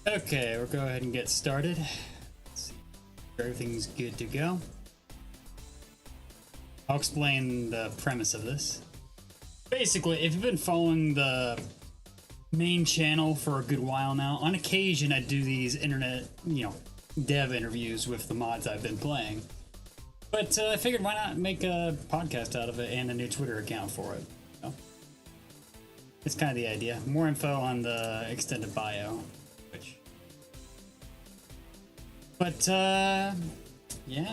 Okay, we'll go ahead and get started. Let's see if everything's good to go. I'll explain the premise of this. Basically, if you've been following the main channel for a good while now, on occasion I do these internet, dev interviews with the mods I've been playing. But I figured why not make a podcast out of it and a new Twitter account for it. It's kind of the idea. More info on the extended bio. But, yeah,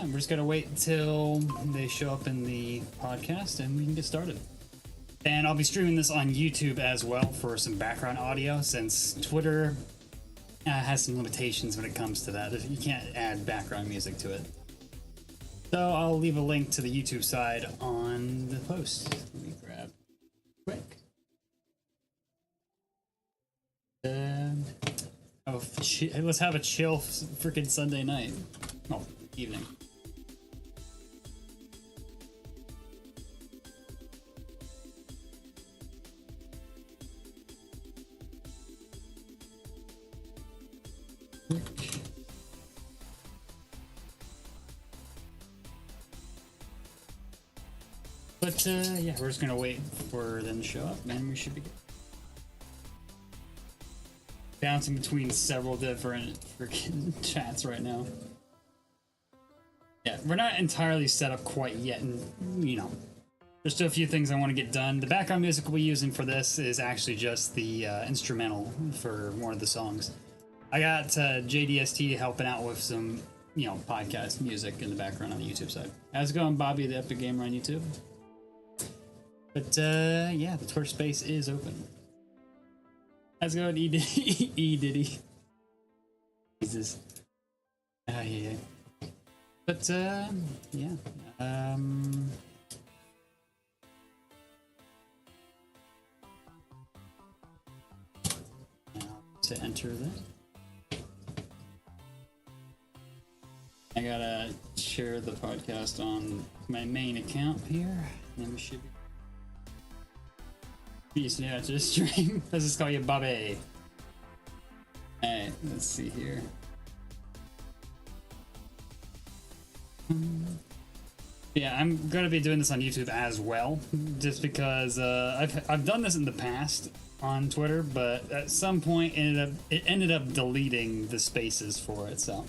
we're just gonna wait until they show up in the podcast and we can get started. And I'll be streaming this on YouTube as well for some background audio, since Twitter has some limitations when it comes to that. You can't add background music to it. So I'll leave a link to the YouTube side on the post. Let me grab quick. Let's have a chill freaking Sunday night. Oh, evening. But yeah, we're just gonna wait for them to show up, and we should be good. Bouncing between several different freaking chats right now. Yeah, we're not entirely set up quite yet, and there's still a few things I want to get done. The background music we'll be using for this is actually just the instrumental for one of the songs. I got JDST helping out with some, podcast music in the background on the YouTube side. How's it going, Bobby, the Epic Gamer on YouTube? But yeah, the Twitter space is open. How's it going, E Diddy? E Diddy. Jesus. Yeah. But yeah. Now to enter that. I gotta share the podcast on my main account here. Then we should be. Peace now to the stream. Let's just call you Bobby. Alright, let's see here. Yeah, I'm gonna be doing this on YouTube as well, just because I've done this in the past on Twitter, but at some point it ended up deleting the spaces for it, so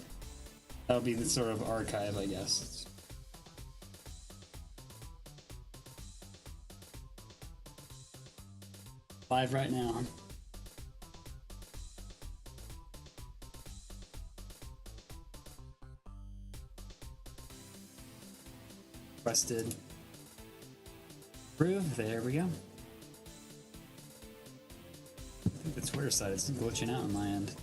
that'll be the sort of archive, I guess. Live right now. Requested. Approve. There we go. I think the Twitter side is glitching out on my end.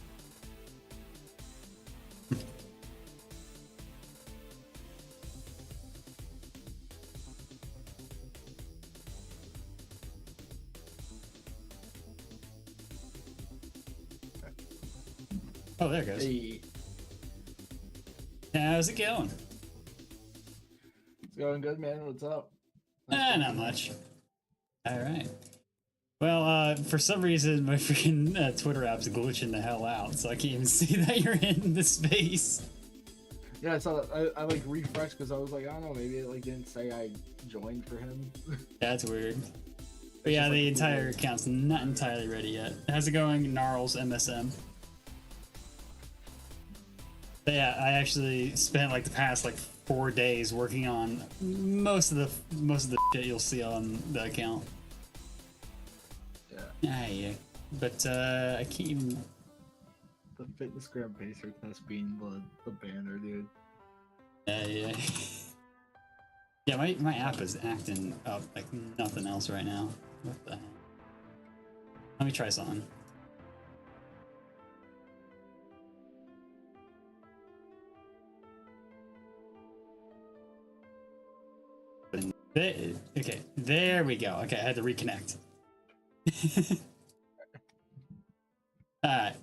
Oh, there it goes. Hey. How's it going? It's going good, man. What's up? Not much. All right. Well, for some reason, my freaking Twitter app's glitching the hell out, so I can't even see that you're in the space. Yeah, so I like refreshed because I was like, I don't know, maybe it like didn't say I joined for him. That's weird. But yeah, the entire account's not entirely ready yet. How's it going, Gnarls MSM? But yeah, I actually spent like the past 4 days working on most of the shit you'll see on the account. Yeah. But I can't even. The fitness gram pacer test being the banner, dude. Yeah. Yeah, my app is acting up like nothing else right now. What the heck? Let me try something. Okay, there we go. Okay, I had to reconnect. Alright.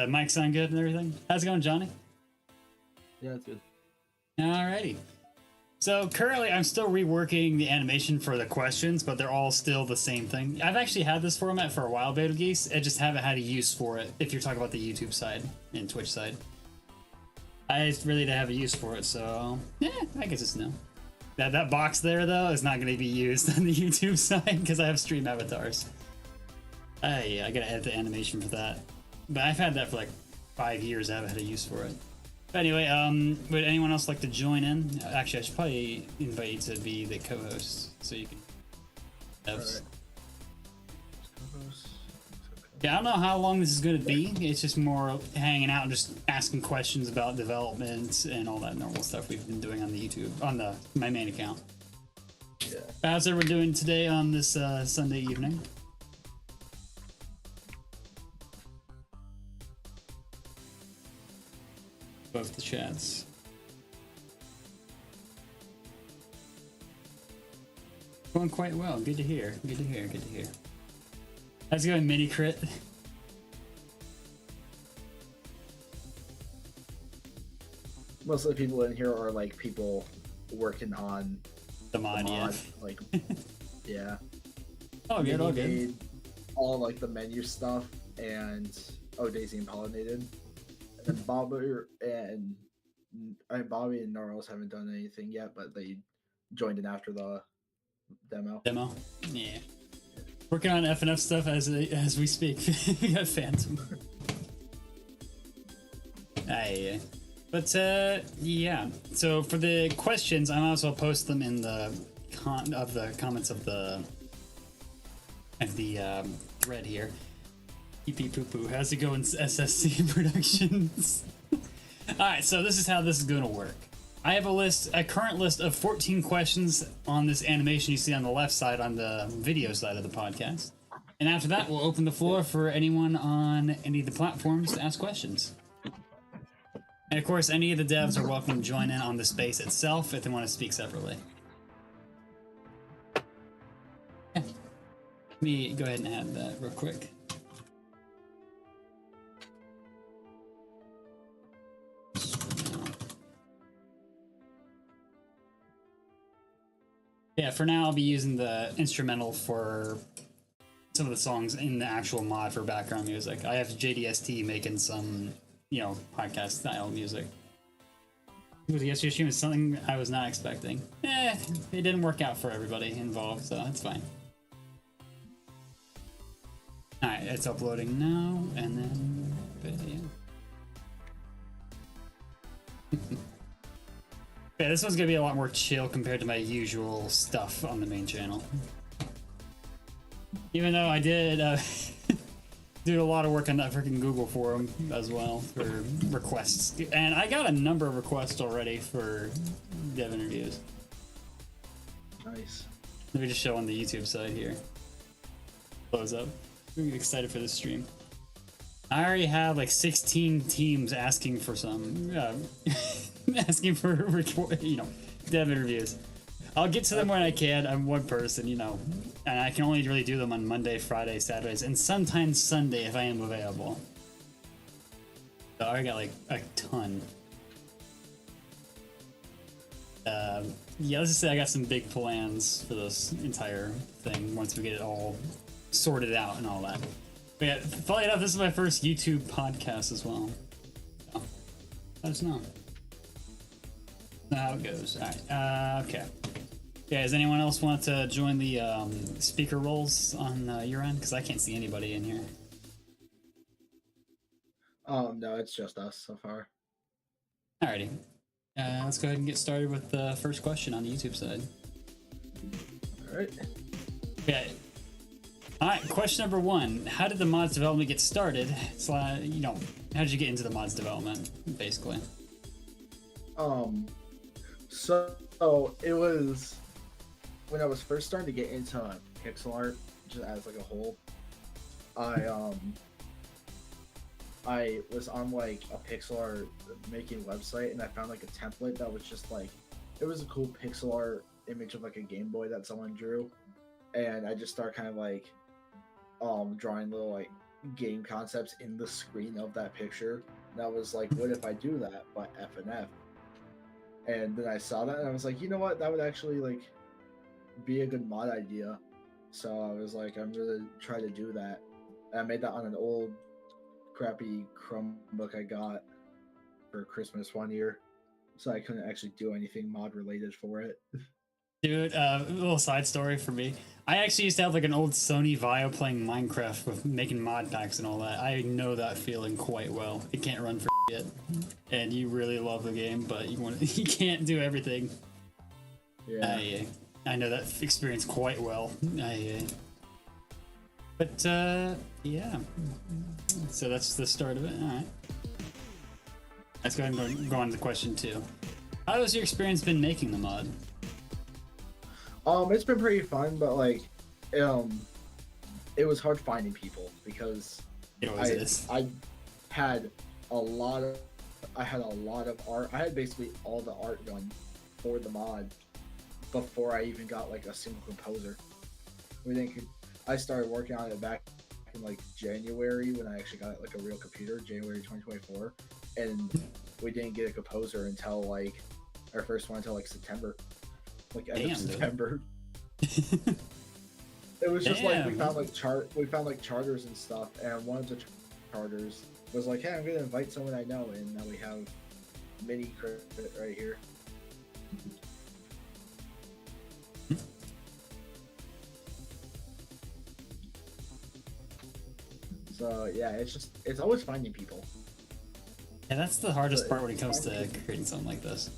Mic sound good and everything? How's it going, Johnny? Yeah, it's good. Alrighty. So currently, I'm still reworking the animation for the questions, but they're all still the same thing. I've actually had this format for a while, Beta Geese. I just haven't had a use for it. If you're talking about the YouTube side and Twitch side, I just really didn't have a use for it. So yeah, I guess it's no. That box there though is not going to be used on the YouTube side because I have stream avatars. Yeah, I gotta edit the animation for that. But I've had that for like 5 years. I haven't had a use for it. But anyway, would anyone else like to join in? Actually, I should probably invite you to be the co-host so you can. Right. Yeah, I don't know how long this is going to be. It's just more hanging out and just asking questions about development and all that normal stuff we've been doing on the YouTube on my main account. Yeah. How's everyone doing today on this Sunday evening? Both the chats. Going quite well. Good to hear. Good to hear. Good to hear. How's it going, mini crit? Most of the people in here are like people working on The mod, yeah. like yeah. Oh, good. All good. Made all like the menu stuff and Daisy and Pollinated. And then Bobby and Gnarls haven't done anything yet, but they joined in after the demo. Yeah. Working on FNF stuff as we speak. We got Phantom. Aye. But yeah. So for the questions, I might as well post them in the comments of the thread here. Pee poo poo. How's it going, SSC Productions? Alright, so this is how this is going to work. I have a current list of 14 questions on this animation you see on the left side on the video side of the podcast. And after that, we'll open the floor for anyone on any of the platforms to ask questions. And of course, any of the devs are welcome to join in on the space itself if they want to speak separately. Yeah. Let me go ahead and add that real quick. Yeah, for now I'll be using the instrumental for some of the songs in the actual mod for background music. I have JDST making some, podcast style music. The yesterday stream is something I was not expecting. It didn't work out for everybody involved, so that's fine. Alright, it's uploading now, and then video. Yeah, this one's gonna be a lot more chill compared to my usual stuff on the main channel. Even though I did do a lot of work on that freaking Google forum as well for requests, and I got a number of requests already for dev interviews. Nice. Let me just show on the YouTube side here. Close up. I'm excited for this stream. I already have like 16 teams asking for some. Asking for dev interviews. I'll get to them when I can. I'm one person, and I can only really do them on Monday, Friday, Saturdays, and sometimes Sunday if I am available. So I got like a ton. Yeah, let's just say I got some big plans for this entire thing once we get it all sorted out and all that. But yeah, funny enough, this is my first YouTube podcast as well. So, let us know. How it goes. Alright, okay. Yeah, does anyone else want to join the speaker roles on your end? Because I can't see anybody in here. No, it's just us so far. Alrighty. Let's go ahead and get started with the first question on the YouTube side. Alright. Okay. Alright, question number 1. How did the mods development get started? So, how did you get into the mods development, basically? So it was when I was first starting to get into pixel art, just as like a whole. I was on like a pixel art making website, and I found like a template that was just like, it was a cool pixel art image of like a Game Boy that someone drew, and I just started kind of like drawing little like game concepts in the screen of that picture. And I was like, what if I do that but FNF? And then I saw that and I was like, you know what, that would actually like be a good mod idea. So I was like, I'm gonna try to do that. And I made that on an old crappy Chromebook I got for Christmas one year. So I couldn't actually do anything mod related for it. Dude, a little side story for me. I actually used to have like an old Sony Vaio playing Minecraft with making mod packs and all that. I know that feeling quite well. It can't run for shit, and you really love the game, but you can't do everything. Yeah. I know that experience quite well. But yeah. So that's the start of it. All right. Let's go ahead and go on to question 2. How has your experience been making the mod? It's been pretty fun, but like, it was hard finding people because It always is. I had a lot of art. I had basically all the art done for the mod before I even got like a single composer. I started working on it back in like January when I actually got like a real computer, January 2024, and we didn't get a composer until like our first one until like September. Like end of September. It was just like we found like charters and stuff, and one of the charters was like, "Hey, I'm gonna invite someone I know," and now we have mini credit right here. So yeah, it's always finding people. Yeah, that's the hardest part when it comes to creating something like this.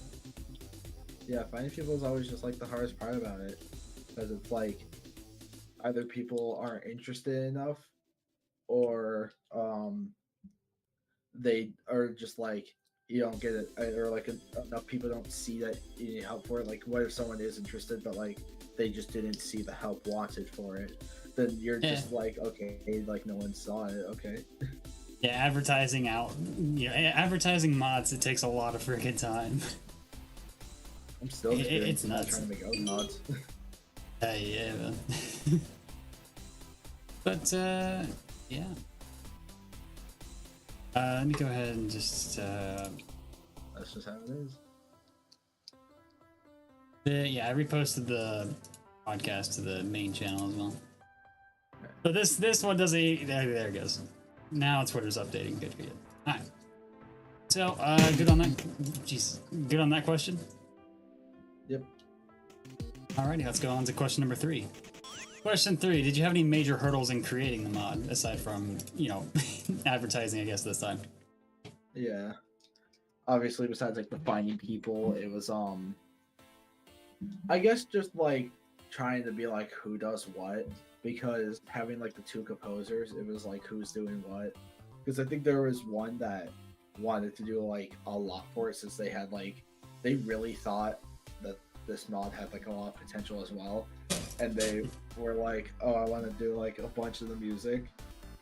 Yeah, finding people is always just like the hardest part about it, because it's like either people aren't interested enough, or they are just like you don't get it, or like enough people don't see that you need help for it. Like, what if someone is interested, but like they just didn't see the help wanted for it? Then you're just like, okay, like no one saw it. Okay. Yeah, advertising advertising mods. It takes a lot of freaking time. I'm still it's nuts. Trying to make out mods. Yeah, man. But yeah. Let me go ahead and just. That's just how it is. Yeah, I reposted the podcast to the main channel as well. So this one doesn't. There it goes. Now Twitter's updating. Good for you. All right. So good on that. Jeez, good on that question. Yep. Alrighty, let's go on to question number 3. Question 3: did you have any major hurdles in creating the mod aside from advertising? I guess this time. Yeah. Obviously, besides like the finding people, it was I guess just like trying to be like who does what, because having like the 2 composers, it was like who's doing what. Because I think there was one that wanted to do like a lot for it, since they really thought that this mod had like a lot of potential as well, and they were like, oh, I want to do like a bunch of the music,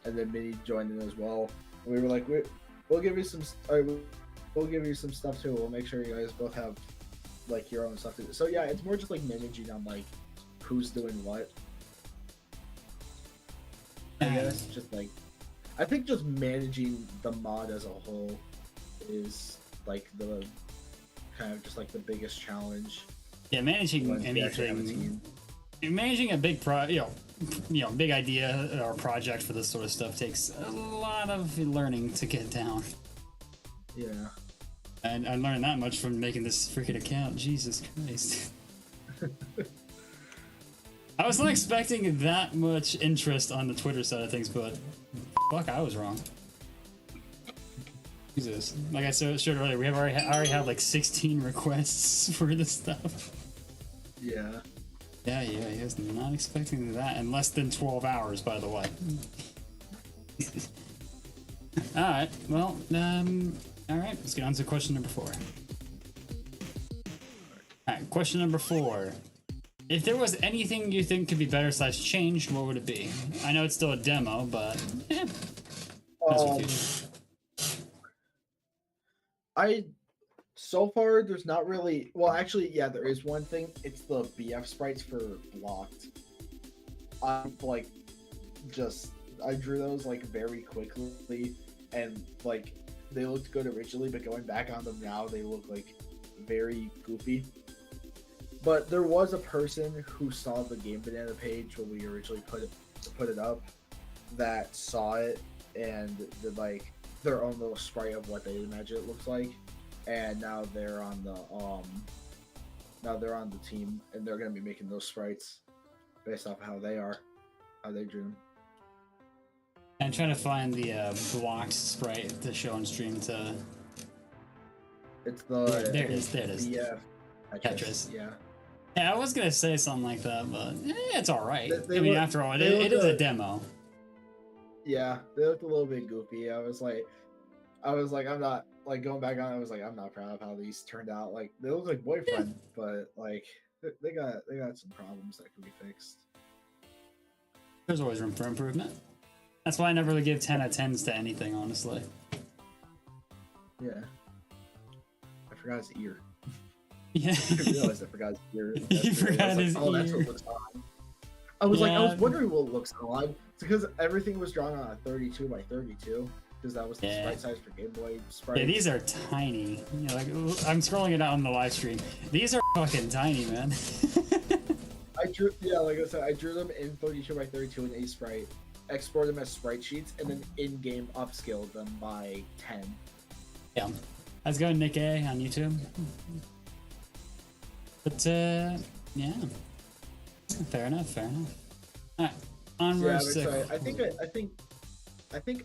and then Minnie joined in as well. And we were like, we'll give you some stuff too. We'll make sure you guys both have like your own stuff to do. So yeah, it's more just like managing on like who's doing what. I guess just like, I think just managing the mod as a whole is like the kind of just like the biggest challenge. Yeah, managing anything, managing a big big idea or project for this sort of stuff takes a lot of learning to get down. Yeah. And I learned that much from making this freaking account. Jesus Christ. I was not expecting that much interest on the Twitter side of things, but fuck, I was wrong. Jesus. Like I showed earlier, we have already had like 16 requests for this stuff. Yeah. Yeah, he was not expecting that in less than 12 hours, by the way. Alright, well, alright, let's get on to question number 4. Alright, question number 4. If there was anything you think could be better / changed, what would it be? I know it's still a demo, but so far there's not really, well actually yeah, there is one thing. It's the BF sprites for Blocked. I drew those like very quickly, and like they looked good originally, but going back on them now, they look like very goofy. But there was a person who saw the Game Banana page when we originally put it up, that saw it and did like their own little sprite of what they imagine it looks like, and now they're on the team, and they're gonna be making those sprites based off of how they drew them. I'm trying to find the blocked sprite to show on stream to. It's the There it is. There it is. Yeah, Tetris. Yeah. Yeah, I was gonna say something like that, but it's all right. They I mean, look- after all, they it is look a demo. Yeah, they looked a little bit goofy. I was like, I'm not like going back on it. I was like, I'm not proud of how these turned out. Like, they look like boyfriend, but like they got some problems that can be fixed. There's always room for improvement. That's why I never really give 10 out of 10s to anything, honestly. Yeah, I forgot his ear. Yeah. I realized I forgot his ear. You forgot his oh, that's ear. what looks odd. I was like, I was Yeah. wondering what looks odd. It's because everything was drawn on a 32 by 32, because that was the Yeah. sprite size for Game Boy sprite. Yeah, these are tiny. You know, like I'm scrolling it out on the live stream. These are fucking tiny, man. Like I said, I drew them in 32 by 32 in A sprite, exported them as sprite sheets, and then in-game upscaled them by 10. Yeah. How's it going, Nick A on YouTube? But yeah. Fair enough. Fair enough. All right. On Yeah, I'm verse six. excited. I think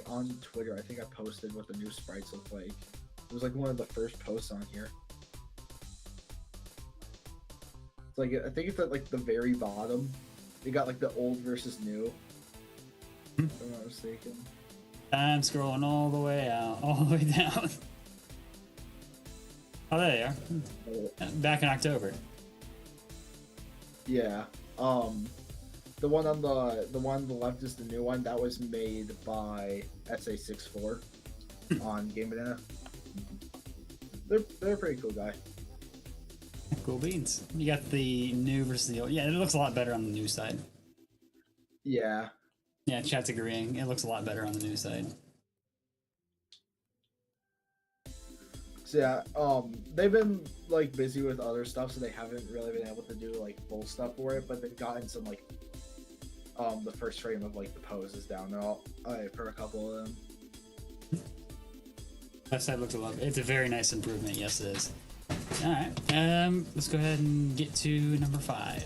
on Twitter, I think I posted what the new sprites look like. It was like one of the first posts on here. It's like, I think it's at like the very bottom. They got like the old versus new. If I'm not mistaken. I'm scrolling all the way out, all the way down. Oh, there they are. Back in October. Yeah. The one on the left is the new one that was made by SA64 on Game Banana. They're a pretty cool guy. Cool beans. You got the new versus the old. Yeah, it looks a lot better on the new side. Yeah. Yeah, chat's agreeing. It looks a lot better on the new side. So yeah, they've been like busy with other stuff, so they haven't really been able to do like full stuff for it. But they've gotten some like the first frame of like the poses down there for a couple of them. That side looks a lot. It's a very nice improvement. Yes, it is. All right. Let's go ahead and get to number 5.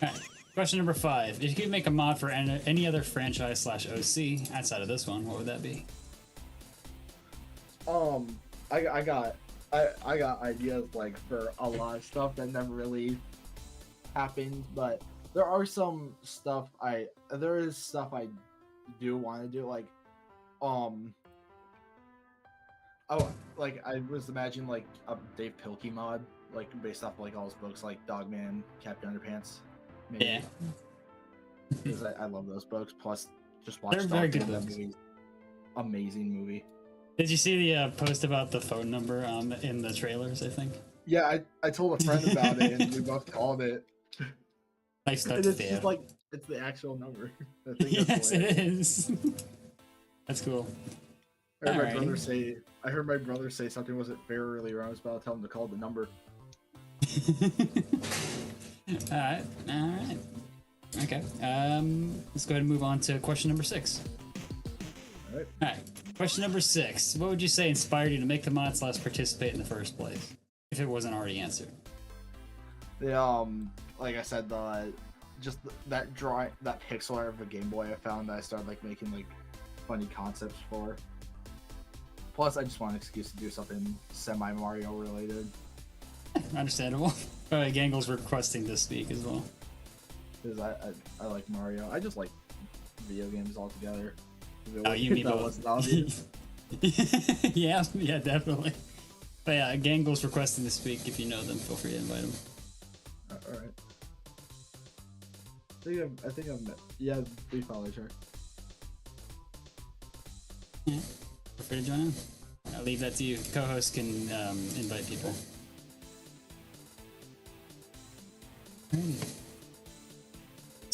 All right. Question number 5. If you could make a mod for any other franchise / OC outside of this one, what would that be? I got ideas like for a lot of stuff that never really happened, but there is stuff I do want to do, like I was imagining like a Dave Pilkey mod, like based off like all his books, like Dogman, Captain Underpants. Maybe. Yeah. Because I love those books. Plus, just watch They're very good Dogman, that books. movie. Amazing movie. Did you see the post about the phone number in the trailers, I think? Yeah, I told a friend about it, and we both called it. Nice start And to it's the just like it's the actual number. I think Yes, that's it is. That's cool. I heard Alrighty. my brother say something wasn't fair earlier. I was about to tell him to call the number. Alright. Okay. Let's go ahead and move on to question number 6. Alright. Alright. Question number 6. What would you say inspired you to make the mod / participate in the first place? If it wasn't already answered. Like I said, that pixel art of a Game Boy I found that I started like making like funny concepts for. Plus, I just want an excuse to do something semi Mario related. Understandable. Alright, Gangle's requesting to speak as well. Because I like Mario. I just like video games altogether. Oh, you mean that both. wasn't obvious. yeah, definitely. But yeah, Gangle's requesting to speak. If you know them, feel free to invite them. All right. I think I've met. Yeah, we followed her. Yeah, feel free to join in. I'll leave that to you. Co-host can invite people. Let's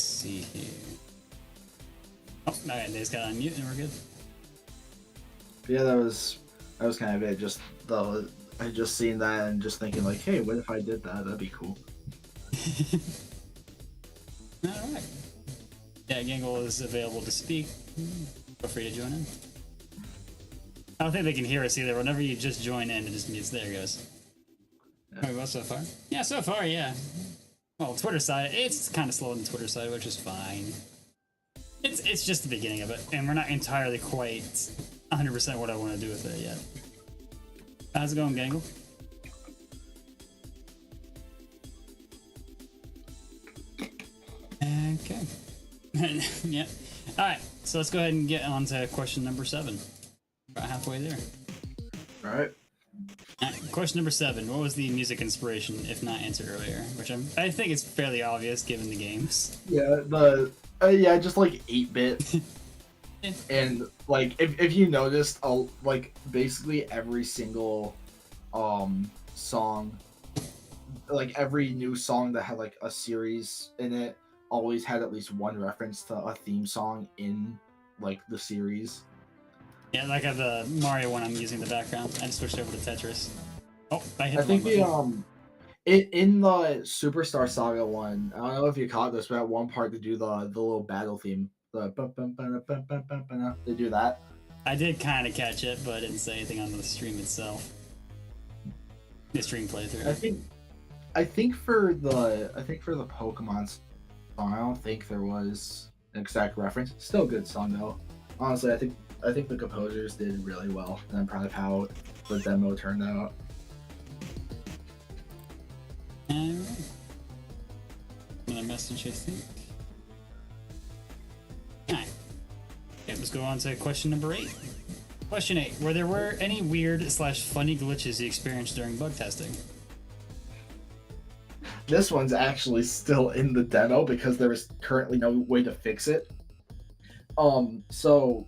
see here. Oh, alright, they just got on mute and we're good. Yeah, that was That was kind of it. Just the I just seen that and just thinking like, hey, what if I did that? That'd be cool. Alright. Yeah, Gangle is available to speak. Feel free to join in. I don't think they can hear us either. Whenever you just join in, it just mutes. There it goes. Yeah. Wait, well, so far? Yeah, so far, yeah. Well, Twitter side, it's kind of slow on the Twitter side, which is fine. It's just the beginning of it, and we're not entirely quite 100% what I want to do with it yet. How's it going, Gangle? Okay. Yeah. Alright, so let's go ahead and get on to question number 7. About halfway there. Alright. Question number 7. What was the music inspiration, if not answered earlier? Which I think it's fairly obvious given the games. Yeah, just like 8-bit. And like if you noticed, like basically every single song, like every new song that had like a series in it always had at least one reference to a theme song in like the series. Yeah, like the Mario one I'm using in the background. I just switched over to Tetris. Oh, I think the in the Superstar Saga one, I don't know if you caught this, but at one part they do the little battle theme. They do that. I did kind of catch it, but I didn't say anything on the stream itself. The stream playthrough. I think for the Pokemon song, I don't think there was an exact reference. Still a good song though. Honestly, I think the composers did really well, and I'm proud of how the demo turned out. Alright. Another message, I think. Alright. Okay, let's go on to question number 8. Question 8. Were there any weird/funny glitches you experienced during bug testing? This one's actually still in the demo because there is currently no way to fix it. So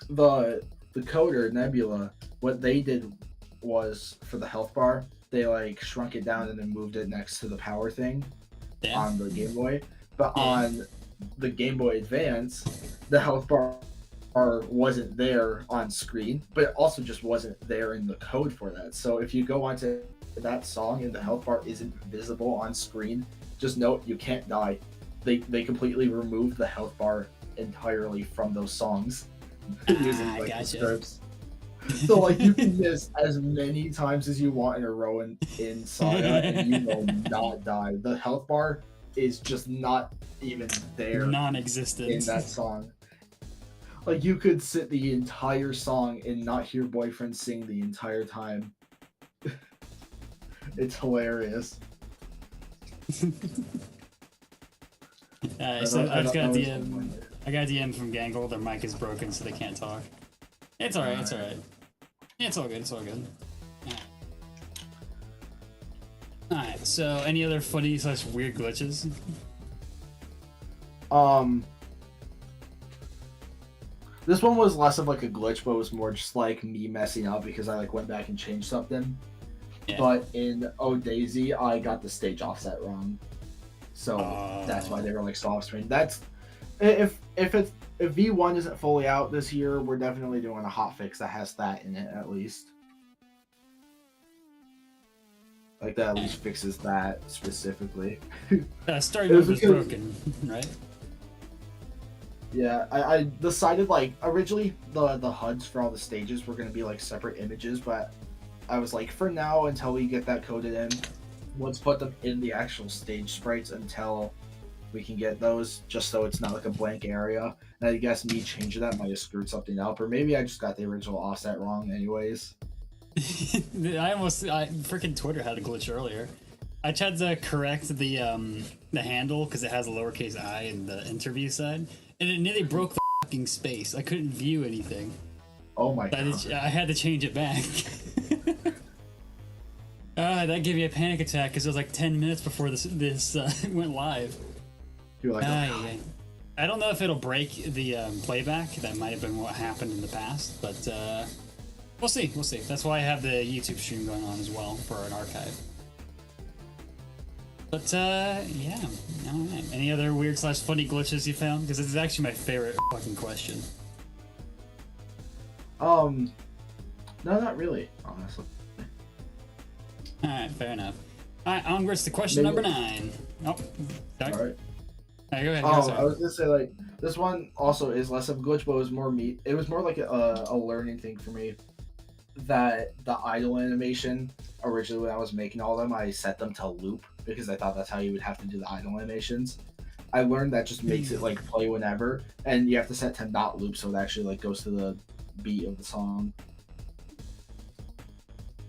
the coder Nebula, what they did was for the health bar, they like shrunk it down and then moved it next to the power thing on the Game Boy. But on the Game Boy Advance, the health bar wasn't there on screen, but it also just wasn't there in the code for that. So if you go onto that song and the health bar isn't visible on screen, just note you can't die. They completely removed the health bar entirely from those songs using like the scripts. So like you can miss as many times as you want in a row in Saga and you will not die. The health bar is just not even there, non-existent in that song. Like you could sit the entire song and not hear Boyfriend sing the entire time. It's hilarious. So I got a DM from Gangle. Their mic is broken, so they can't talk. It's alright. It's alright. It's all good. It's all good. Alright. So any other funny/weird glitches? This one was less of like a glitch, but it was more just like me messing up because I like went back and changed something. Yeah. But in Oh Daisy, I got the stage offset wrong, so that's why they were like soft screen. That's if V1 isn't fully out this year, we're definitely doing a hotfix that has that in it at least. Like that at least fixes that specifically. Story mode was broken, right? Yeah, I decided like originally the HUDs for all the stages were gonna be like separate images, but I was like, for now, until we get that coded in, let's put them in the actual stage sprites until we can get those, just so it's not like a blank area. And I guess me changing that might have screwed something up, or maybe I just got the original offset wrong anyways. I freaking Twitter had a glitch earlier. I tried to correct the handle because it has a lowercase I in the interview side, and it nearly broke the fucking space. I couldn't view anything. Oh my god. I had to change it back. That gave me a panic attack because it was like 10 minutes before this went live. You're like, oh. I don't know if it'll break the playback. That might have been what happened in the past, but we'll see. We'll see. That's why I have the YouTube stream going on as well for an archive. But yeah. All right. Any other weird/funny glitches you found? Because this is actually my favorite fucking question. No, not really, honestly. All right, fair enough. All right, onwards to question number 9. Oh, sorry. All right. All right, go ahead. Oh, I was gonna say like this one also is less of a glitch, but it was more me. It was more like a learning thing for me. That the idle animation originally when I was making all of them, I set them to loop because I thought that's how you would have to do the idle animations. I learned that just makes it like play whenever, and you have to set to not loop so it actually like goes to the beat of the song.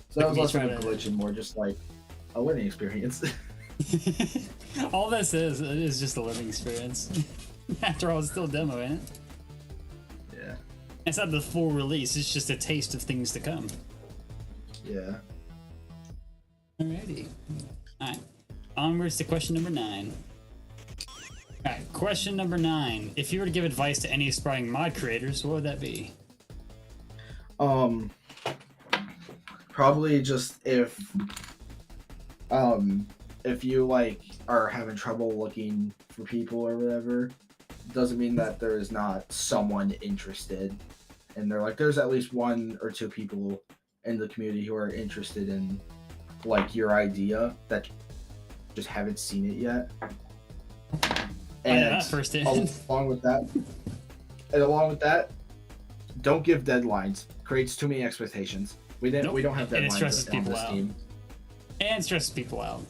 So that was less of a glitch and more just like a learning experience. All this is just a learning experience. After all, it's still a demo, ain't it? Yeah. It's not the full release, it's just a taste of things to come. Yeah. Alrighty. Alright. Onwards to question number 9. Alright, question number 9. If you were to give advice to any aspiring mod creators, what would that be? Probably just if you like are having trouble looking for people or whatever, doesn't mean that there is not someone interested. And they're like, there's at least 1 or 2 people in the community who are interested in like your idea that just haven't seen it yet. And along with that, don't give deadlines. Creates too many expectations. We don't have deadlines. And it stresses people on this out. team. And stresses people out.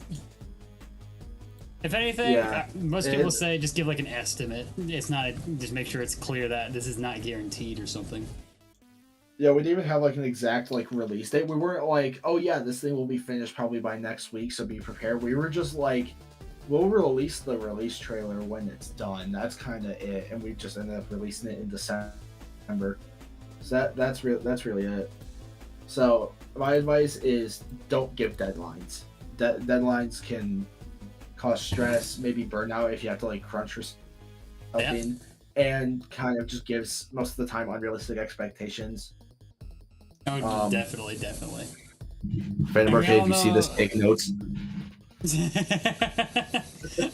If anything, most people say just give like an estimate. It's not just make sure it's clear that this is not guaranteed or something. Yeah, we didn't even have like an exact like release date. We weren't like, oh yeah, this thing will be finished probably by next week, so be prepared. We were just like, we'll release the release trailer when it's done. That's kind of it, and we just ended up releasing it in December. So that's really it. So my advice is don't give deadlines. Deadlines can cause stress, maybe burnout if you have to like crunch yourself in, and kind of just gives most of the time unrealistic expectations. Oh, definitely. FNF Arcade, if you see this, take notes.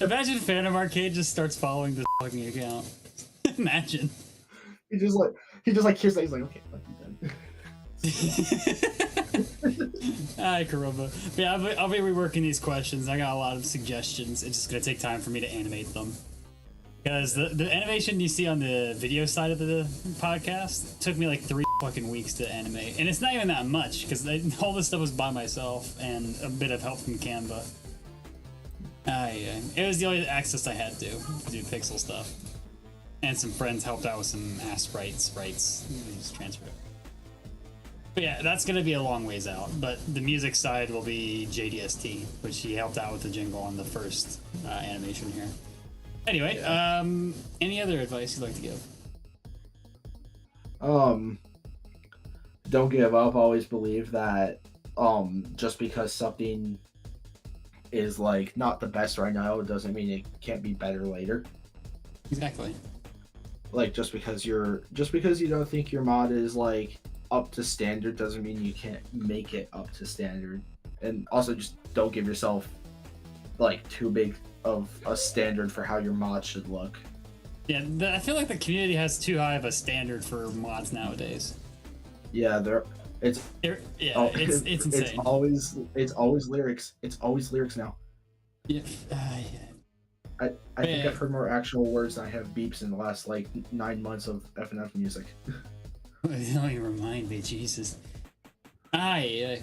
Imagine FNF Arcade just starts following this fucking account. Imagine. He just hears that, he's like, okay, fuck you then. Ay, caramba. But yeah, I'll be reworking these questions. I got a lot of suggestions. It's just gonna take time for me to animate them. Because the animation you see on the video side of the podcast took me like 3 fucking weeks to animate. And it's not even that much, because all this stuff was by myself and a bit of help from Canva. It was the only access I had to do pixel stuff. And some friends helped out with some sprites. They just transferred it. But yeah, that's going to be a long ways out. But the music side will be JDST, which he helped out with the jingle on the first animation here. Anyway, any other advice you'd like to give? Don't give up. Always believe that just because something is like not the best right now, it doesn't mean it can't be better later. Exactly. Like just because you don't think your mod is like up to standard doesn't mean you can't make it up to standard. And also just don't give yourself like too big of a standard for how your mod should look. Yeah, I feel like the community has too high of a standard for mods nowadays. Yeah, it's insane. It's always lyrics. It's always lyrics now. Yeah. I think I've heard more actual words than I have beeps in the last like 9 months of FNF music. Don't even remind me, Jesus. Yeah.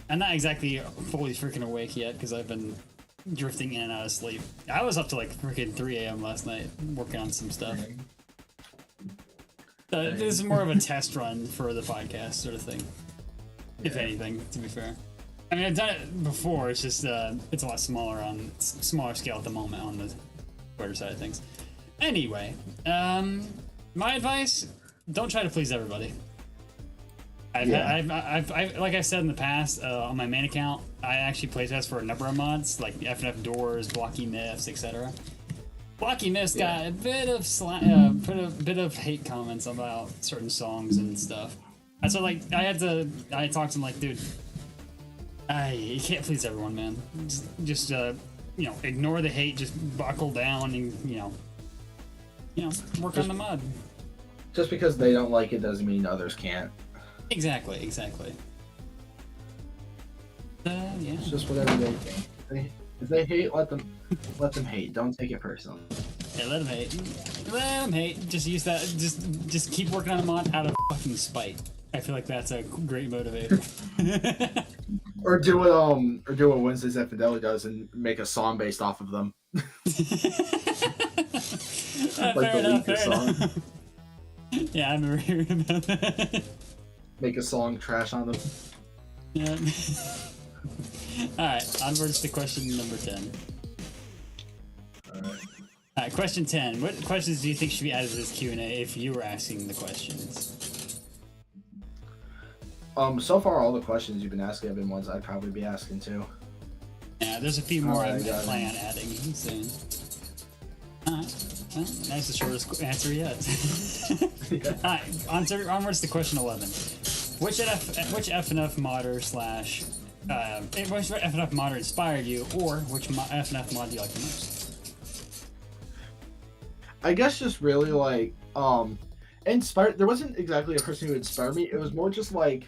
I'm not exactly fully freaking awake yet because I've been drifting in and out of sleep. I was up to like freaking 3 a.m. last night working on some stuff. This is more of a test run for the podcast sort of thing, if anything, to be fair. I mean, I've done it before. It's just it's a lot smaller scale at the moment on the Twitter side of things. Anyway, my advice: don't try to please everybody. I've like I said in the past on my main account, I actually playtest for a number of mods like FNF Doors, Blocky Myths, etc. Blocky Myths got a bit of hate comments about certain songs and stuff. And so like I talked to him like, dude, you can't please everyone, man. Just ignore the hate, just buckle down and work on the mod. Just because they don't like it doesn't mean others can't. Exactly. Yeah. It's just whatever they think. If they hate, let them hate. Don't take it personally. Yeah, let them hate. Let them hate. Just use that. Just keep working on them out of fucking spite. I feel like that's a great motivator. Or do what Wednesday's FNF does and make a song based off of them. Like the weakest song. Yeah, I remember hearing about that. Make a song trash on them. Yeah. Alright, onwards to question number 10. Alright, question 10. What questions do you think should be added to this Q&A if you were asking the questions? So far all the questions you've been asking have been ones I'd probably be asking too. Yeah, there's a few more I plan on adding soon. Alright, well, that's the shortest answer yet. Alright, onwards to question 11. Which FNF modder slash which FNF modder inspired you, or which FNF mod do you like the most? I guess just really like inspired. There wasn't exactly a person who inspired me. It was more just like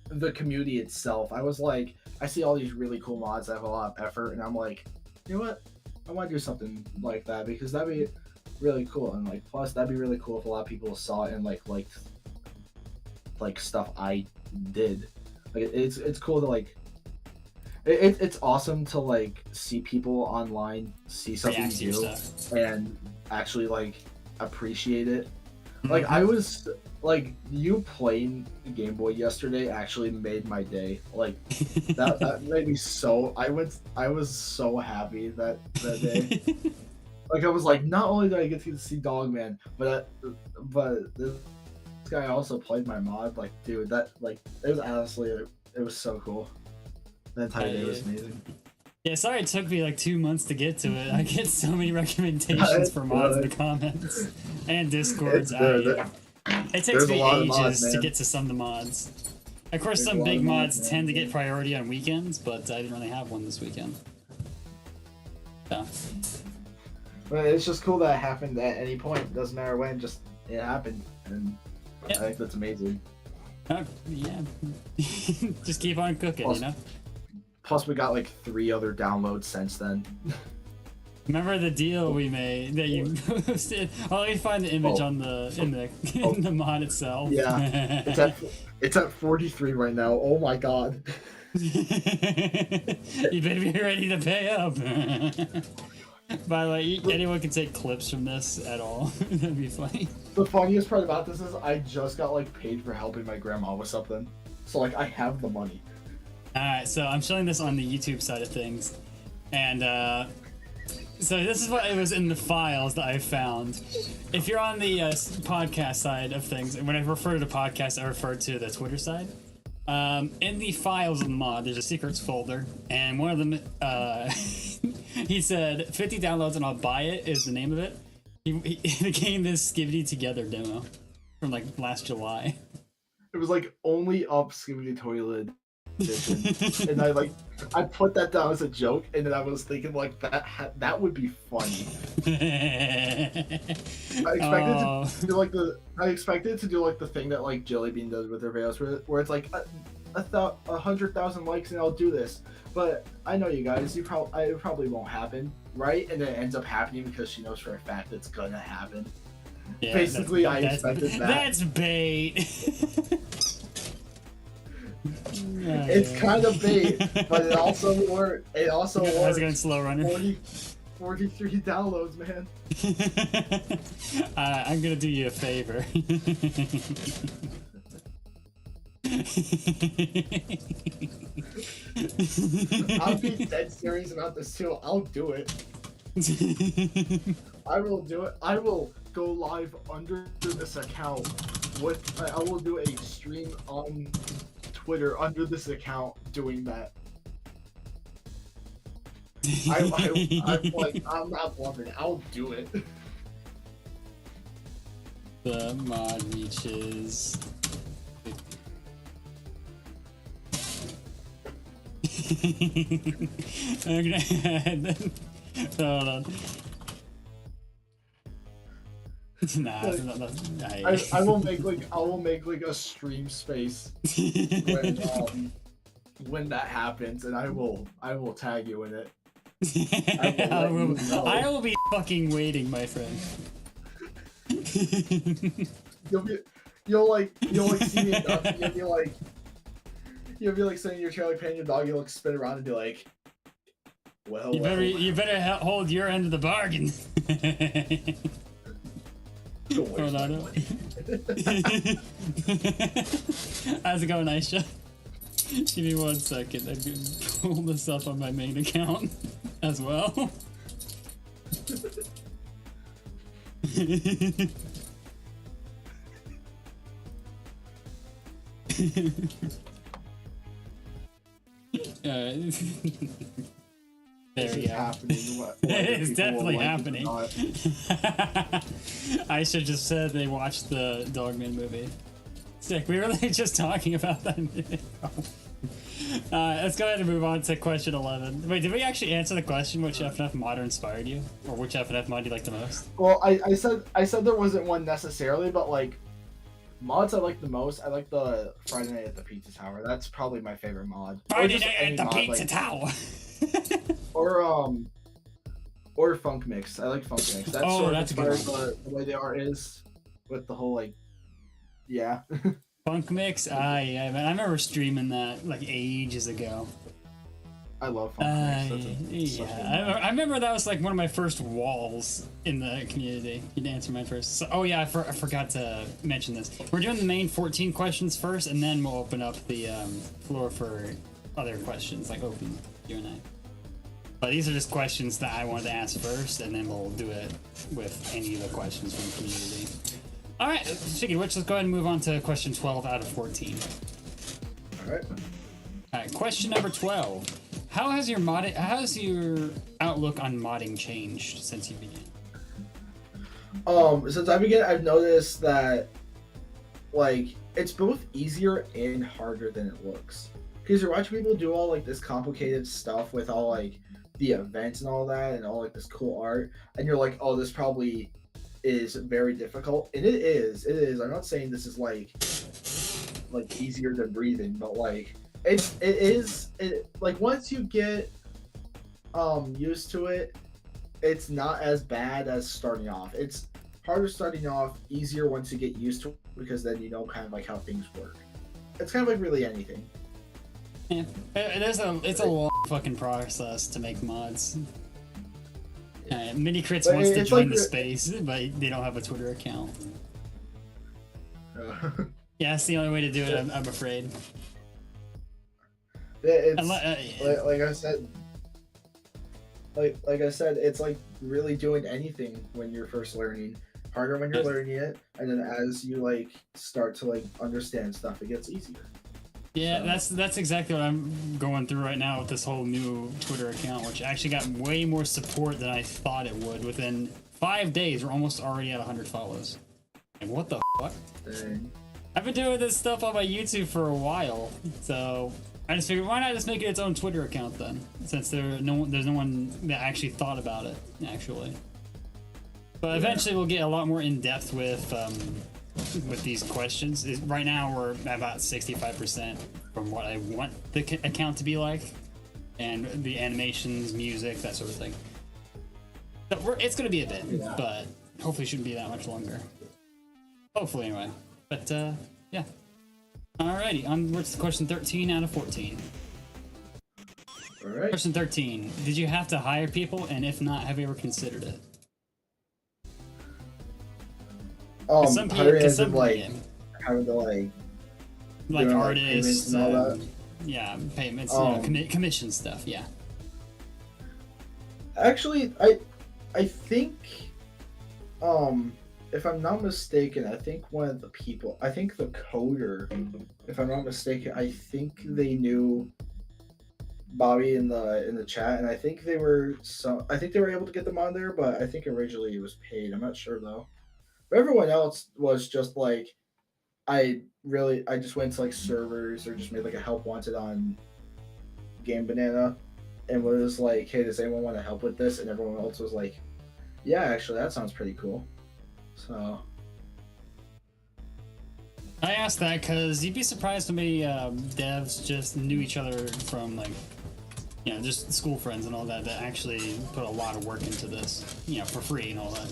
the community itself. I was like, I see all these really cool mods that have a lot of effort, and I'm like, you know what? I want to do something like that because that'd be really cool. And like, plus that'd be really cool if a lot of people saw it and liked stuff I did. Like it's cool to like. It's awesome to like see people online see something you do and actually like appreciate it. Like I was like you playing Game Boy yesterday actually made my day. Like that made me so I was so happy that day. Like I was like, not only did I get to see Dogman, but this guy also played my mod. Like dude, that like it was honestly it was so cool. The entire day was amazing. Yeah, sorry it took me like 2 months to get to it. I get so many recommendations for mods in the comments and Discords. It takes me ages to get to some of the mods. Of course, some big mods tend to get priority on weekends, but I didn't really have one this weekend. So. But it's just cool that it happened at any point. Doesn't matter when, just it happened, and I think that's amazing. Yeah, just keep on cooking, you know. Plus, we got like 3 other downloads since then. Remember the deal we made that you posted? Oh, let me find the image on the in the mod itself. Yeah, it's at 43 right now. Oh my god. You better be ready to pay up. By the way, anyone can take clips from this at all. That'd be funny. The funniest part about this is I just got like paid for helping my grandma with something, so like I have the money. Alright, so I'm showing this on the YouTube side of things, and so this is what it was in the files that I found. If you're on the podcast side of things, and when I refer to podcast, I refer to the Twitter side. In the files of the mod, there's a secrets folder, and one of them, he said 50 downloads and I'll buy it is the name of it. He became this Skibidi Together demo from like last July. It was like only up Skibidi Toilet edition, and I put that down as a joke, and then I was thinking like that would be funny. I expected to do like the thing that like Jellybean does with her videos, where it's like 100,000 likes and I'll do this. But I know you guys, it probably won't happen, right? And then it ends up happening because she knows for a fact it's gonna happen. Yeah, basically, I expected that. That's bait. It's kind of bait, but it also worked. It also worked. I was going slow runner. 43 downloads, man. I'm gonna do you a favor. I'll be dead serious about this too. I'll do it. I will do it. I will go live under this account. I will do a stream on Twitter under this account doing that. I'm not bluffing. I'll do it. The mod reaches 50. I'm gonna add. Hold on. Nah, Like, I will make like a stream space when that happens, and I will tag you in it. I will be fucking waiting, my friend. You'll like see me enough, you'll be like sitting in your chair like petting your dog, you'll like spin around and be like, well, you better hold your end of the bargain. Hold on. How's it going, Aisha? Give me 1 second. I can pull this up on my main account as well. There we go. It is definitely happening. Aisha just said they watched the Dogman movie. Sick. We were like just talking about that. Let's go ahead and move on to question 11. Wait, did we actually answer the question which FNF mod inspired you? Or which FNF mod you like the most? Well, I said there wasn't one necessarily, but like mods I like the most, I like the Friday Night at the Pizza Tower. That's probably my favorite mod. Friday Night at the Pizza Tower. Or Funk Mix. I like Funk Mix. That's sort of inspired the way the art is with the whole like, yeah. Funk Mix? Yeah, man. I remember streaming that like ages ago. I love Funk Mix. I remember that was like one of my first walls in the community. You'd answer my first. So, oh yeah, I forgot to mention this. We're doing the main 14 questions first, and then we'll open up the floor for other questions, like open Q&A. But these are just questions that I wanted to ask first, and then we'll do it with any of the questions from the community. All right, speaking of which, let's go ahead and move on to question 12 out of 14. All right, question number 12. How has your outlook on modding changed since you began? Since I began, I've noticed that like it's both easier and harder than it looks. Because you're watching people do all like this complicated stuff with all like the events and all that and all like this cool art, and you're like, oh, this probably is very difficult, and it is. I'm not saying this is like easier than breathing, but like it is like once you get used to it, it's not as bad as starting off. It's harder starting off, easier once you get used to it, because then you know kind of like how things work. It's kind of like really anything. Yeah, it's a long fucking process to make mods. Mini Crits wants to join the space, but they don't have a Twitter account. Yeah, that's the only way to do it, I'm afraid. It's like I said, like I said, it's like really doing anything when you're first learning. Harder when you're learning it, and then as you like start to like understand stuff, it gets easier. Yeah, so that's exactly what I'm going through right now with this whole new Twitter account, which actually got way more support than I thought it would. Within 5 days, we're almost already at 100 follows. And what the fuck? Dang. I've been doing this stuff on my YouTube for a while, so I just figured, why not just make it its own Twitter account then? Since there's no one that actually thought about it, actually. But eventually we'll get a lot more in depth with these questions. Right now we're at about 65% from what I want the account to be like, and the animations, music, that sort of thing. So it's going to be a bit, but hopefully it shouldn't be that much longer. Hopefully anyway. But yeah. Alrighty, onwards to question 13 out of 14. Alright. Question 13. Did you have to hire people, and if not, have you ever considered it? Hiring as in like having to like artists and all that. Yeah, payments, commission stuff. Yeah. Actually, I think, if I'm not mistaken, I think one of the people, I think the coder, if I'm not mistaken, I think they knew Bobby in the chat, and I think they were able to get them on there, but I think originally it was paid. I'm not sure though. But everyone else was just like, I just went to like servers or just made like a help wanted on Game Banana and was like, hey, does anyone want to help with this? And everyone else was like, yeah, actually that sounds pretty cool. So I asked that because you'd be surprised how many devs just knew each other from like, you know, just school friends and all that actually put a lot of work into this, you know, for free and all that.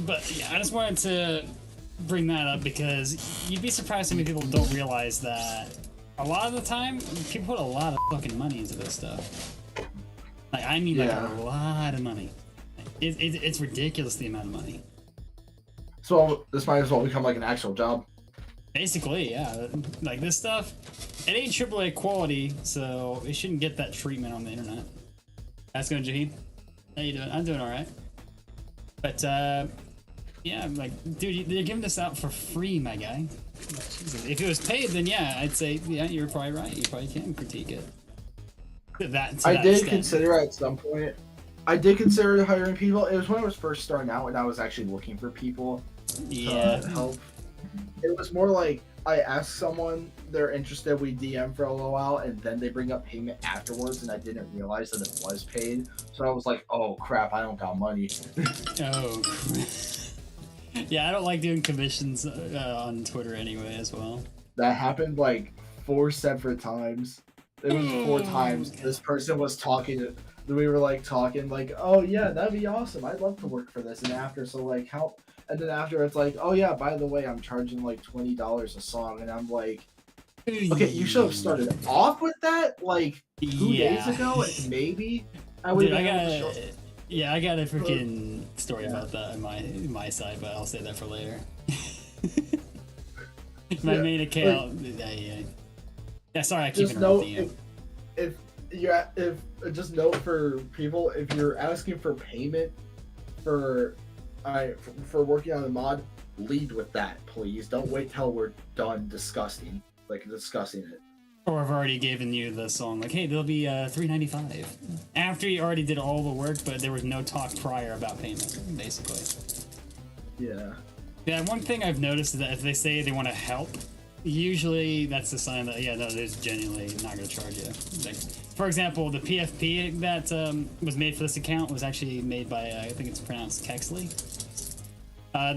But yeah, I just wanted to bring that up because you'd be surprised how many people don't realize that a lot of the time people put a lot of fucking money into this stuff. Like, I mean, like a lot of money. It's ridiculous the amount of money. So this might as well become like an actual job. Basically, yeah. Like this stuff, it ain't AAA quality, so it shouldn't get that treatment on the internet. How's it going, Jaheed? How you doing? I'm doing all right. But yeah, like, dude, they're giving this out for free, my guy. Jesus. If it was paid, then yeah, I'd say yeah, you're probably right. You probably can critique it. I did consider at some point. I did consider hiring people. It was when I was first starting out, and I was actually looking for people to help. It was more like I ask someone, they're interested, we DM for a little while, and then they bring up payment afterwards, and I didn't realize that it was paid. So I was like, oh crap, I don't got money. Oh, yeah, I don't like doing commissions on Twitter anyway as well. That happened like 4 separate times. It was 4 times. This person was talking. We were like talking, like, oh yeah, that'd be awesome. I'd love to work for this. And after, so like, how? And then after, it's like, oh yeah, by the way, I'm charging like $20 a song, and I'm like, okay, you should have started off with that like 2 days ago, and maybe I would. Yeah, I got a freaking story about that on my side, but I'll save that for later. My main account. Yeah, sorry, I keep interrupting you. If just note for people, if you're asking for payment for working on a mod, lead with that, please. Don't wait till we're done discussing it. Or I've already given you the song, like, hey, there'll be $3.95 after you already did all the work, but there was no talk prior about payment, basically. Yeah. Yeah, one thing I've noticed is that if they say they want to help, usually that's a sign that yeah, no, they're genuinely not going to charge you. Like, for example, the PFP that was made for this account was actually made by I think it's pronounced Kexley.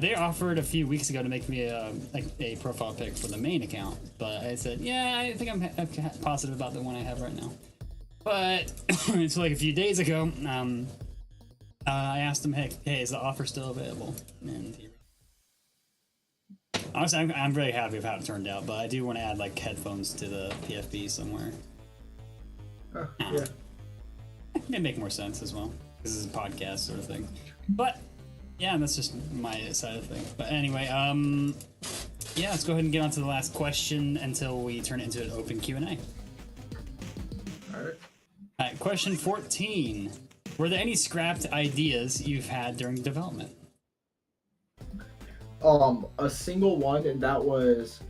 They offered a few weeks ago to make me a profile pic for the main account, but I said, yeah, I think I'm positive about the one I have right now. But it's like a few days ago, I asked him, hey, is the offer still available? And he... Honestly, I'm really happy with how it turned out, but I do want to add like headphones to the PFP somewhere. Yeah. It'd make more sense as well. This is a podcast sort of thing. But yeah, that's just my side of things. But anyway, yeah, let's go ahead and get on to the last question until we turn it into an open Q&A. Alright, question 14. Were there any scrapped ideas you've had during development? A single one, and that was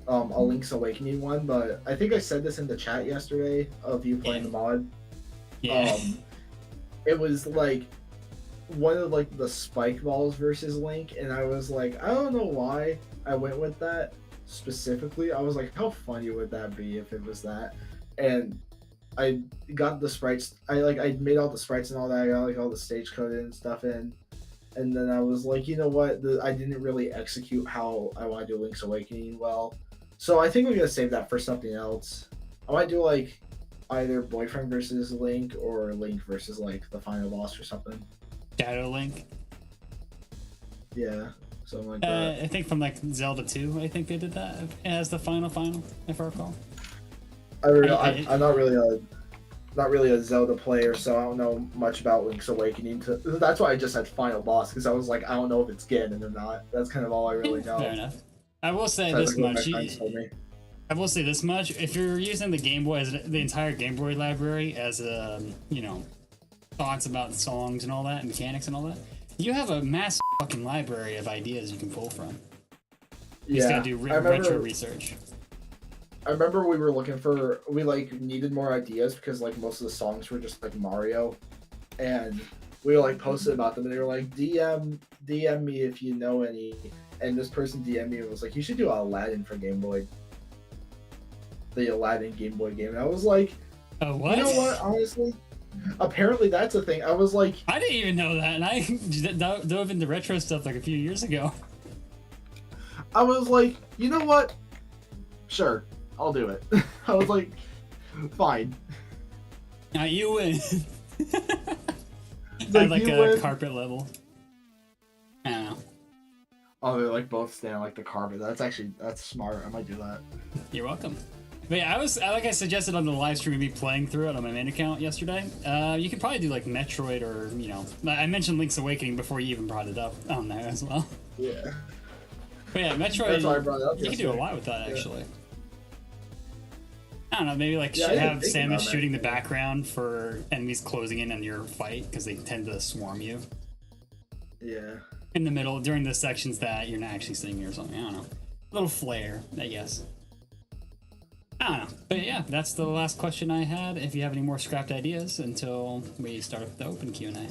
a Link's Awakening one, but I think I said this in the chat yesterday of you playing the mod. Yeah. It was like one of like the spike balls versus Link, and I was like, I don't know why I went with that specifically. I was like, how funny would that be if it was that? And I got the sprites. I made all the sprites and all that. I got like all the stage code and stuff in. And then I was like, you know what? I didn't really execute how I want to do Link's Awakening well. So I think we're going to save that for something else. I might do like either Boyfriend versus Link or Link versus like the final boss or something. Shadow Link? Yeah, something like that. I think from like Zelda 2, I think they did that as the final, if I recall. I'm not really a Zelda player, so I don't know much about Link's Awakening. That's why I just said final boss, because I was like, I don't know if it's Ganon or not. That's kind of all I really know. Fair enough. I will say this much. I will say this much. If you're using the Game Boy, the entire Game Boy library as a, thoughts about songs and all that, and mechanics and all that, you have a massive fucking library of ideas you can pull from. You just gotta do retro research. I remember we needed more ideas because like most of the songs were just like Mario, and we like posted about them and they were like, DM me if you know any, and this person DM'd me and was like, you should do Aladdin for Game Boy. The Aladdin Game Boy game. And I was like, what? You know what, honestly? Apparently that's a thing. I was like, I didn't even know that, and I dove into retro stuff like a few years ago. you know what? Sure, I'll do it. I was like, fine. Now you win. Like, Like you a win. carpet level. I don't know. Oh, they're like both stand on like the carpet. That's smart. I might do that. You're welcome. But yeah, like I suggested on the live stream, me playing through it on my main account yesterday. You could probably do like Metroid or, you know, I mentioned Link's Awakening before you even brought it up on there as well. Yeah. But yeah, Metroid, That's why I brought it up you can do a yesterday. lot with that, Yeah. actually. I don't know, maybe like Yeah, I didn't have think Samus about shooting the that. background for enemies closing in on your fight, because they tend to swarm you Yeah. in the middle during the sections that you're not actually seeing or something. I don't know. A little flair, I guess. I don't know. But yeah, that's the last question I had. If you have any more scrapped ideas until we start the open Q&A.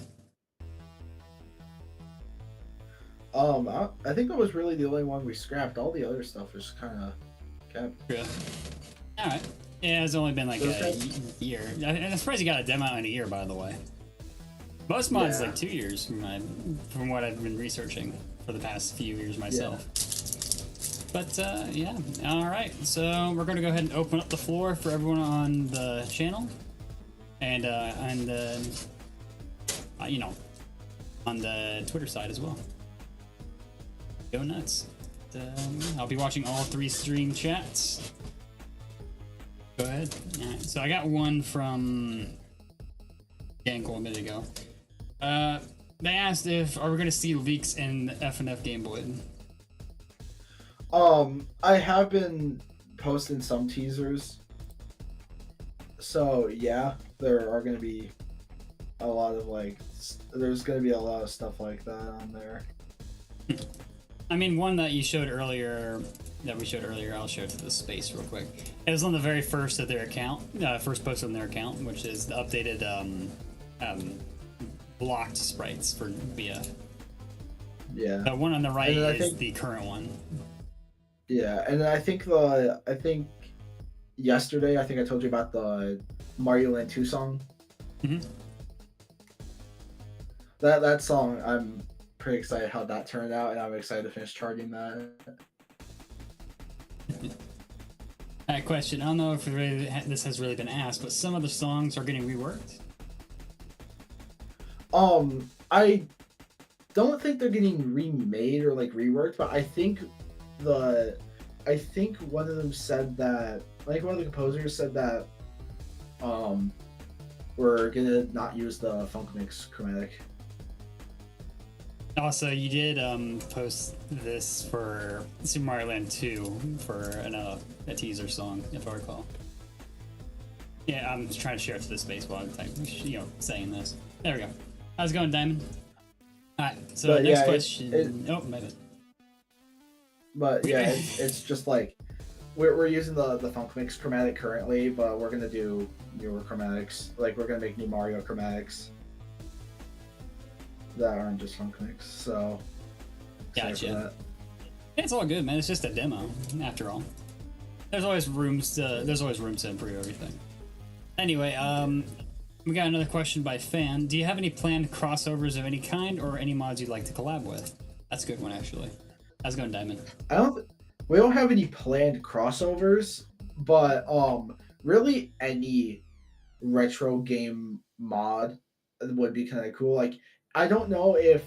I think that was really the only one we scrapped. All the other stuff was kind of kept. Yeah. All right. Yeah, it's only been like Those a guys- year. I'm surprised you got a demo out in a year, by the way. Most mods Yeah. like 2 years from what I've been researching for the past few years myself. But yeah, all right. So we're going to go ahead and open up the floor for everyone on the channel, and you know, on the Twitter side as well. Go nuts. I'll be watching all 3 stream chats. Go ahead. All right. So I got one from Gankle a minute ago. They asked if are we going to see leaks in FNF Gameboy'd. I have been posting some teasers. So yeah, there are going to be a lot of there's going to be a lot of stuff like that on there. I mean, one that you showed earlier, I'll show it to the space real quick. It was on the very first of their account, first post on their account, which is the updated blocked sprites for BF. Yeah. The one on the right And then I is think- the current one. Yeah, and then I think yesterday I told you about the Mario Land 2 song. Mhm. That song, I'm pretty excited how that turned out, and I'm excited to finish charting that. Question. I don't know if this has really been asked, but some of the songs are getting reworked. I don't think they're getting remade or reworked, but I think one of them said that, one of the composers said that we're gonna not use the funk mix chromatic. Also, you did post this for Super Mario Land 2 for a teaser song, if I recall. Yeah, I'm just trying to share it to the space while I'm saying this. There we go. How's it going, Diamond? Alright, so But next yeah, question. Oh, my bad. But yeah, it's just we're using the funk mix chromatic currently, but we're gonna do newer chromatics. We're gonna make new Mario chromatics that aren't just funk mix. So excited for Gotcha. that. Yeah, it's all good, man. It's just a demo, after all. There's always room to improve everything. Anyway, we got another question by fan. Do you have any planned crossovers of any kind, or any mods you'd like to collab with? That's a good one, actually. How's it going, Diamond? We don't have any planned crossovers, but really any retro game mod would be kind of cool. I don't know if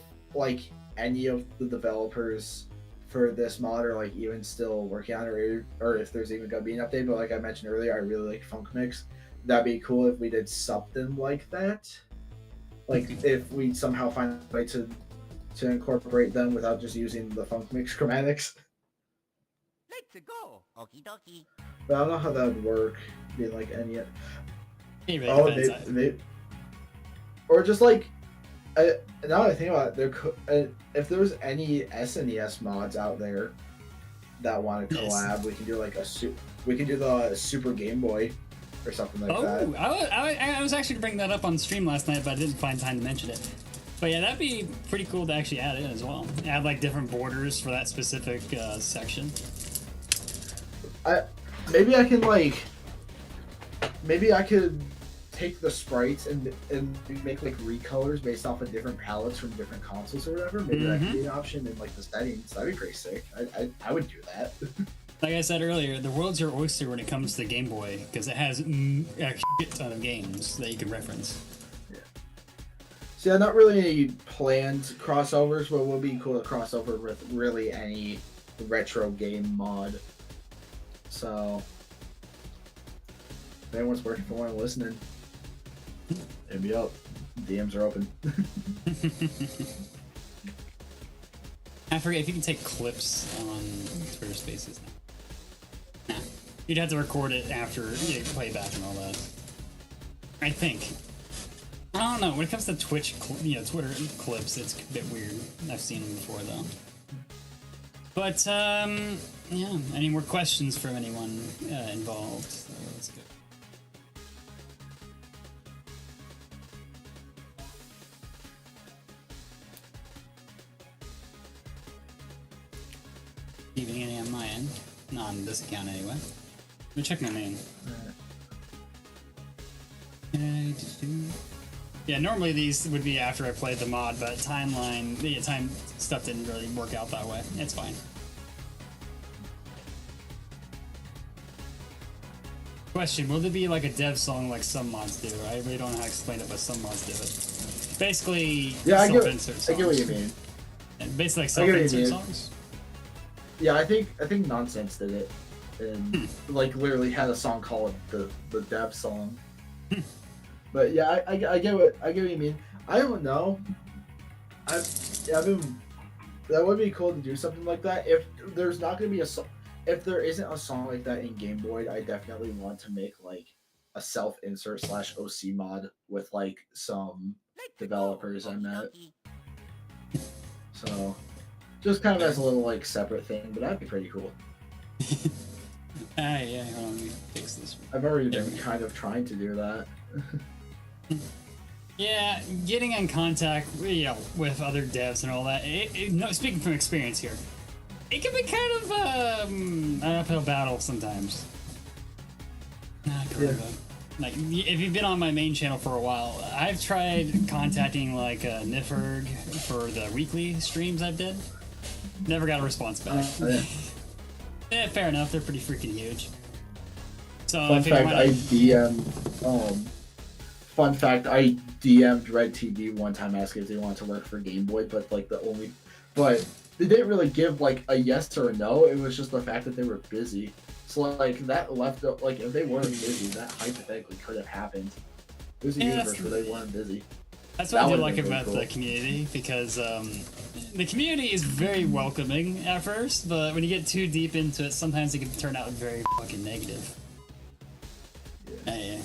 any of the developers for this mod are even still working on it, or if there's even gonna be an update. But like I mentioned earlier, I really like Funk Mix. That'd be cool if we did something like that. If we somehow find a way to incorporate them without just using the Funk Mix chromatics. Let's go. Okie dokie. But I don't know how that would work. Being any. It really depends. They or just now that I think about it, if there's any SNES mods out there that want to collab, we can do we can do the Super Game Boy or something like that. Oh, I was actually bringing that up on stream last night, but I didn't find time to mention it. But yeah, that'd be pretty cool to actually add in as well. Add different borders for that specific section. Maybe I could take the sprites and make like recolors based off of different palettes from different consoles or whatever. Maybe that could be an option in like the settings. That'd be pretty sick. I would do that. Like I said earlier, the world's your oyster when it comes to Game Boy because it has a shit ton of games that you can reference. Yeah. See, not really any planned crossovers, but it would be cool to cross over with really any retro game mod. So, if anyone's working for one listening, hit me up. DMs are open. I forget if you can take clips on Twitter Spaces now. Nah. You'd have to record it after you play back and all that. I think. I don't know. When it comes to Twitch, Twitter clips, it's a bit weird. I've seen them before though. But yeah. Any more questions from anyone involved? So let's go. Even any on my end. Not on this account anyway. Let me check my main. Yeah, normally these would be after I played the mod, but timeline, the time stuff didn't really work out that way. It's fine. Question, will there be like a dev song like some mods do? I really don't know how to explain it, but some mods do it. Basically, yeah, self-insert songs. I get what you mean. And basically like self-insert songs. Yeah, I think Nonsense did it, and like literally had a song called the dev song. But yeah, I get what you mean. I don't know. That would be cool to do something like that. If there's not gonna be if there isn't a song like that in Gameboy'd, I definitely want to make like a self-insert / OC mod with like some developers I met. So. Just kind of as a little like separate thing, but that'd be pretty cool. Yeah, hold on, let me fix this. I've already been kind of trying to do that. Yeah, getting in contact, with other devs and all that. No, speaking from experience here, it can be kind of an uphill battle sometimes. Yeah. Like, if you've been on my main channel for a while, I've tried contacting like Nifferg for the weekly streams I've did. Never got a response back. Yeah, fair enough. They're pretty freaking huge. So Fun fact, I DM'd Red TV one time asking if they wanted to work for Gameboy, but they didn't really give like a yes or a no. It was just the fact that they were busy. So like that left up, like if they weren't busy, that hypothetically could have happened. It was a universe where they weren't busy. That's what I do like about the community, because the community is very welcoming at first, but when you get too deep into it, sometimes it can turn out very fucking negative. Yeah.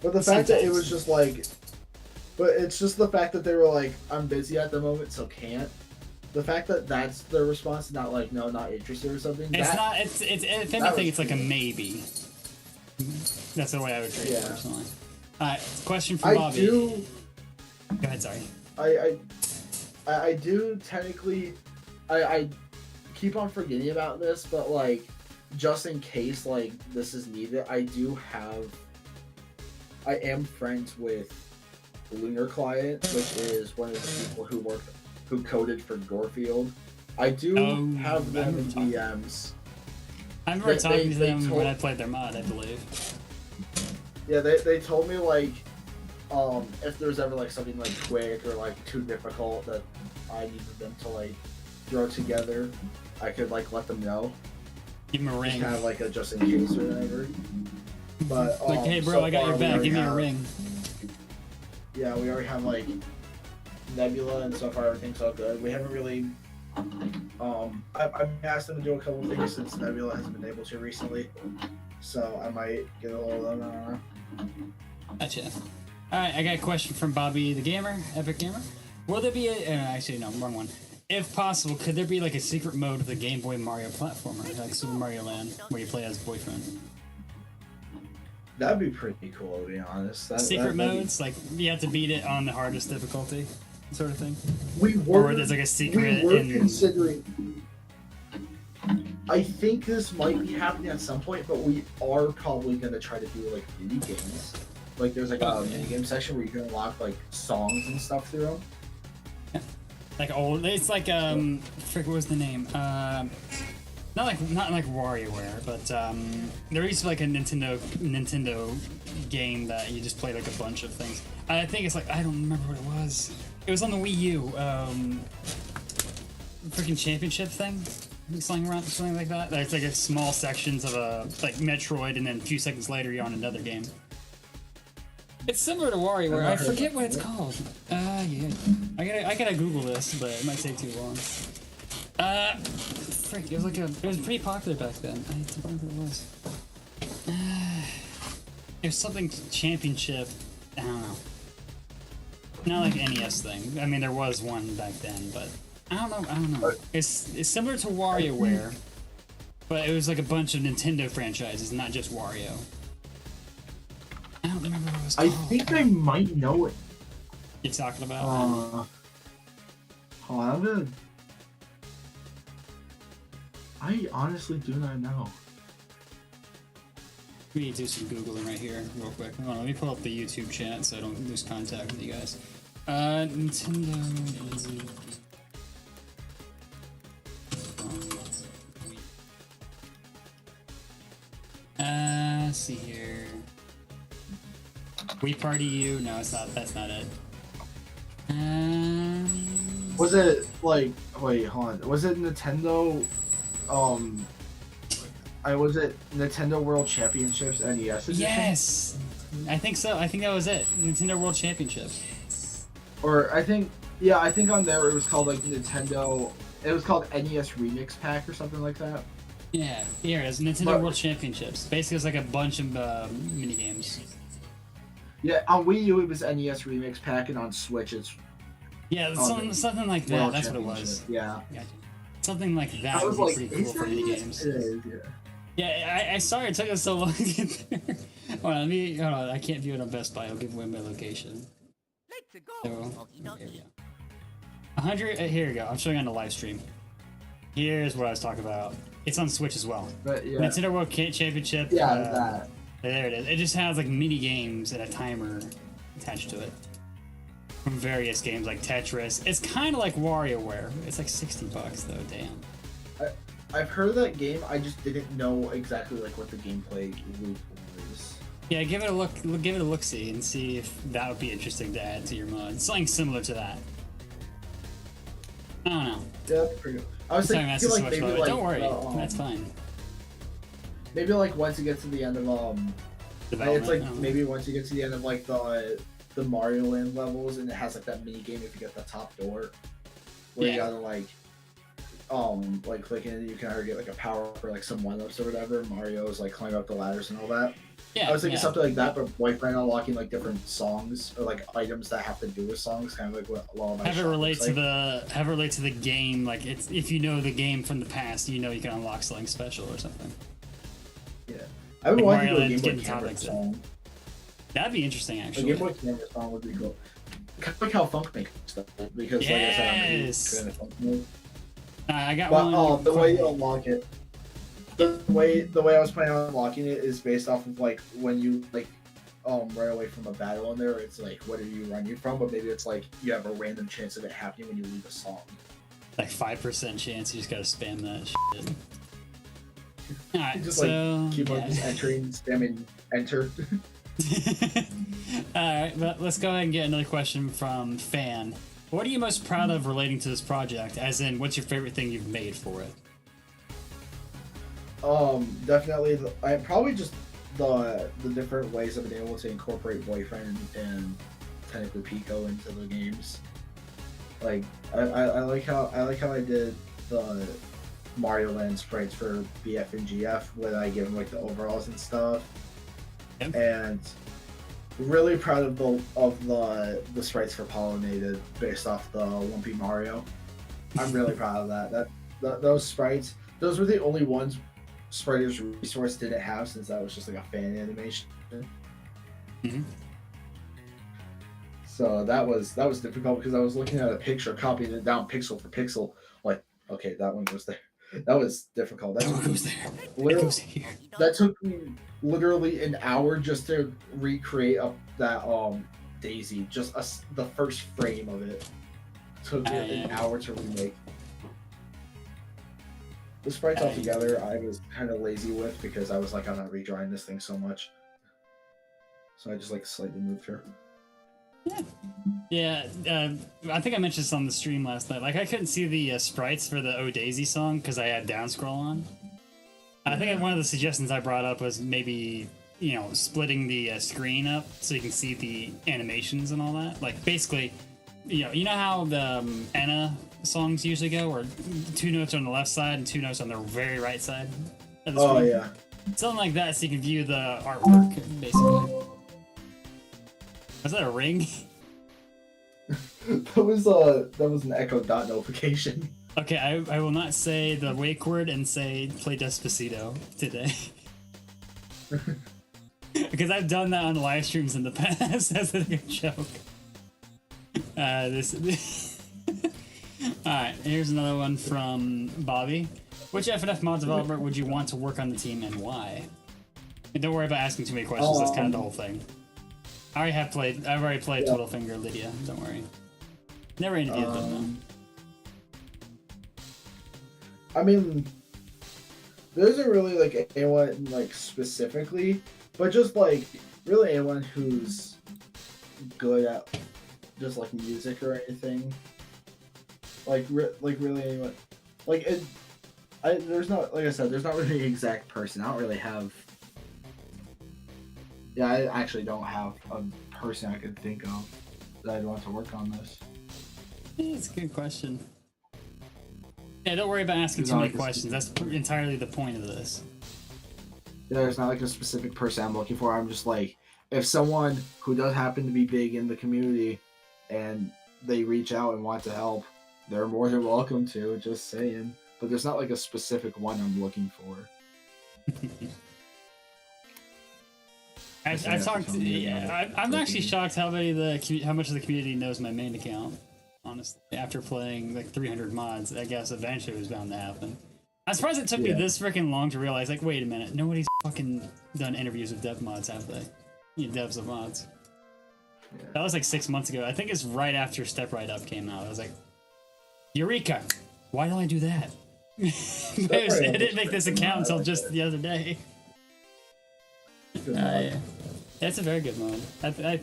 But the fact that it was just like, but it's just the fact that they were like, I'm busy at the moment, so can't. The fact that that's their response, not like, no, not interested or something. It's if anything, it's like a maybe. That's the way I would treat it personally. Alright, question from Bobby. Go ahead, sorry. I do technically, I keep on forgetting about this, but like, just in case like this is needed, I am friends with Lunar Client, which is one of the people who coded for Gorefield. I do have them in DMs. I remember talking to them when I played their mod, I believe. Yeah, they told me like, if there's ever like something like quick or like too difficult that I needed them to like throw together, I could like let them know. Give them a ring. Kind of like a just in case or whatever. But like, hey bro, I got your back. Give me a ring. Yeah, we already have like Nebula and so far everything's all good. We haven't really. I've asked them to do a couple of things since Nebula hasn't been able to recently, so I might get a little of them. Gotcha. All right, I got a question from Bobby the Gamer, Epic Gamer. Will there be actually no, wrong one. If possible, could there be like a secret mode of the Game Boy Mario platformer, like Super Mario Land, where you play as boyfriend? That'd be pretty cool, to be honest. Secret modes, like you have to beat it on the hardest difficulty, sort of thing. Or there's like a secret. We were considering. I think this might be happening at some point, but we are probably gonna try to do like mini games. Like there's like a mini game section where you can unlock like songs and stuff through them. Like old, it's like frick, what was the name? Not like WarioWare, but there used to be like a Nintendo game that you just play like a bunch of things. I think it's like, I don't remember what it was. It was on the Wii U. Freaking championship thing, something like that. It's like a small sections of a like Metroid, and then a few seconds later you're on another game. It's similar to WarioWare. I forget what it's called. Yeah. I gotta Google this, but it might take too long. Frick, it was pretty popular back then. I don't remember what it was. It was something championship. I don't know. Not like NES thing. I mean, there was one back then, but I don't know. It's similar to WarioWare, but it was like a bunch of Nintendo franchises, not just Wario. I don't remember what it was called. I think I might know it. You're talking about? Hold on, I'm gonna... I honestly do not know. We need to do some Googling right here, real quick. Hold on, let me pull up the YouTube chat so I don't lose contact with you guys. Nintendo Easy. Let's see here. Wii Party U? No, it's not. That's not it. Was it like? Wait, hold on. Was it Nintendo? Was it Nintendo World Championships NES edition? Yes, I think so. I think that was it. Nintendo World Championships. Or I think on there it was called like Nintendo. It was called NES Remix Pack or something like that. Yeah, here it is. Nintendo World Championships. Basically, it's like a bunch of mini games. Yeah, on Wii U it was NES Remix Pack, and on Switch it's something like that. That's what it was. Yeah. Gotcha. Something like that would be pretty cool for mini games. It is, yeah. Yeah, I sorry it took us so long to get there. Hold on, I can't view it on Best Buy. I'll give away my location. Let's go. So, there we go. 100. Here we go. I'm showing on the live stream. Here's what I was talking about. It's on Switch as well. But yeah. Nintendo World Championship. Yeah, that. There it is. It just has like mini games and a timer attached to it from various games like Tetris. It's kind of like WarioWare. It's like $60 though. Damn. I've heard of that game. I just didn't know exactly like what the gameplay loop was. Yeah, give it a look. Give it a look-see and see if that would be interesting to add to your mod. Something similar to that. I don't know. Yeah, that's pretty good. I was thinking like maybe like don't worry, that's fine. Maybe like once you get to the end of it's like maybe once you get to the end of like the Mario Land levels, and it has like that mini game if you get the top door, where you gotta like clicking it, you can either get like a power for like some 1-ups or whatever. Mario's like climbing up the ladders and all that. Yeah, I was thinking something like that, but boyfriend unlocking like different songs or like items that have to do with songs, kind of like what Lullaby have it relate to like. have it relate to the game. Like it's if you know the game from the past, you know you can unlock something special or something. Yeah, I would want to do a Land's Game Boy Camera song. That'd be interesting, actually. A Game Boy Camera song would be cool. Kind of like how Funk makes stuff, because like I said, I'm a huge fan of Funk mode. I got one. But the way you unlock it. The way I was planning on unlocking it is based off of like when you like run away from a battle in there, it's like what are you running from? But maybe it's like you have a random chance of it happening when you leave a song. Like 5% chance, you just gotta spam that shit. Alright, just so like keep on just entering, spamming enter. Alright, but let's go ahead and get another question from Fan. What are you most proud of relating to this project? As in, what's your favorite thing you've made for it? Definitely. I probably just the different ways I've been able to incorporate Boyfriend and technically Pico into the games. Like I like how I did the Mario Land sprites for BF and GF when I give them like the overalls and stuff. Yep. And really proud of the sprites for Pollinated based off the Lumpy Mario. I'm really proud of that. Those sprites, those were the only ones Spriter's Resource didn't have, since that was just like a fan animation. Mm-hmm. So that was difficult because I was looking at a picture, copying it down pixel for pixel. Like, okay, that one goes there. That was difficult. It goes there. It Literally, goes here. that took me literally an hour just to recreate that Daisy. Just the first frame of it took an hour to remake. The sprites altogether, I was kind of lazy with because I was like, I'm not redrawing this thing so much. So I just like slightly moved her. Yeah, I think I mentioned this on the stream last night. Like, I couldn't see the sprites for the Oh Daisy song because I had down scroll on. I think one of the suggestions I brought up was maybe, you know, splitting the screen up so you can see the animations and all that. Like, basically, you know how the Anna songs usually go, where 2 notes on the left side and 2 notes on the very right side of the screen? Oh yeah. Something like that, so you can view the artwork, basically. Was that a ring? that was an Echo Dot notification. Okay, I will not say the wake word and say play Despacito today. Because I've done that on live streams in the past as a good joke. Alright, here's another one from Bobby. Which FNF mod developer would you want to work on the team and why? And don't worry about asking too many questions, that's kind of the whole thing. I've already played Twiddlefinger Lydia, don't worry. Never interviewed them though. I mean, there isn't really like anyone like specifically, but just like really anyone who's good at just like music or anything. Like really anyone. Like there's not, like I said, there's not really an exact person. I don't really have. Yeah, I actually don't have a person I could think of that I'd want to work on this. It's a good question. Yeah, don't worry about asking too many questions. That's entirely the point of this. Yeah, there's not like a specific person I'm looking for. I'm just like, if someone who does happen to be big in the community and they reach out and want to help, they're more than welcome to, just saying. But there's not like a specific one I'm looking for. I'm actually shocked how much of the community knows my main account. Honestly, after playing like 300 mods, I guess eventually it was bound to happen. I'm surprised it took me this freaking long to realize, like, wait a minute, nobody's fucking done interviews with dev mods, have they? Devs of mods. Yeah. That was like 6 months ago. I think it's right after Step Right Up came out. I was like, Eureka! Why don't I do that? I didn't make this account until just the other day. Yeah. That's a very good mod. I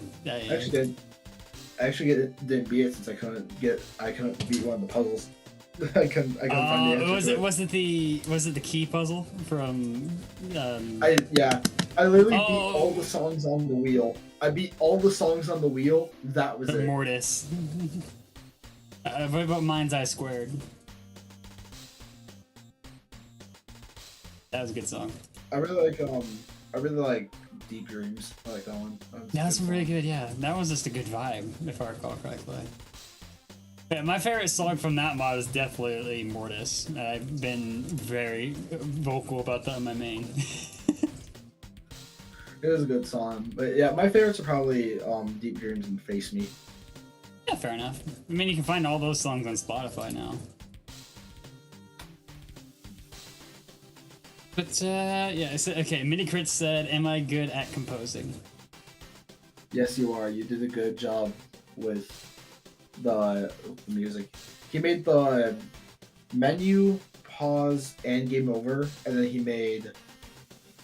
actually didn't beat it since I couldn't beat one of the puzzles. I couldn't find the answer. Was it the key puzzle from? I literally beat all the songs on the wheel. I beat all the songs on the wheel. That was it. Mortis. What about Mind's Eye Squared? That was a good song. I really like Deep Dreams. I like that one. That's really good. Yeah, that was just a good vibe, if I recall correctly. Yeah, my favorite song from that mod is definitely Mortis. I've been very vocal about that in my main. It was a good song, but yeah, my favorites are probably Deep Dreams and Face Me. Yeah, fair enough. I mean, you can find all those songs on Spotify now. But yeah, okay. Minicrit said, "Am I good at composing?" Yes, you are. You did a good job with the music. He made the menu, pause, and game over, and then he made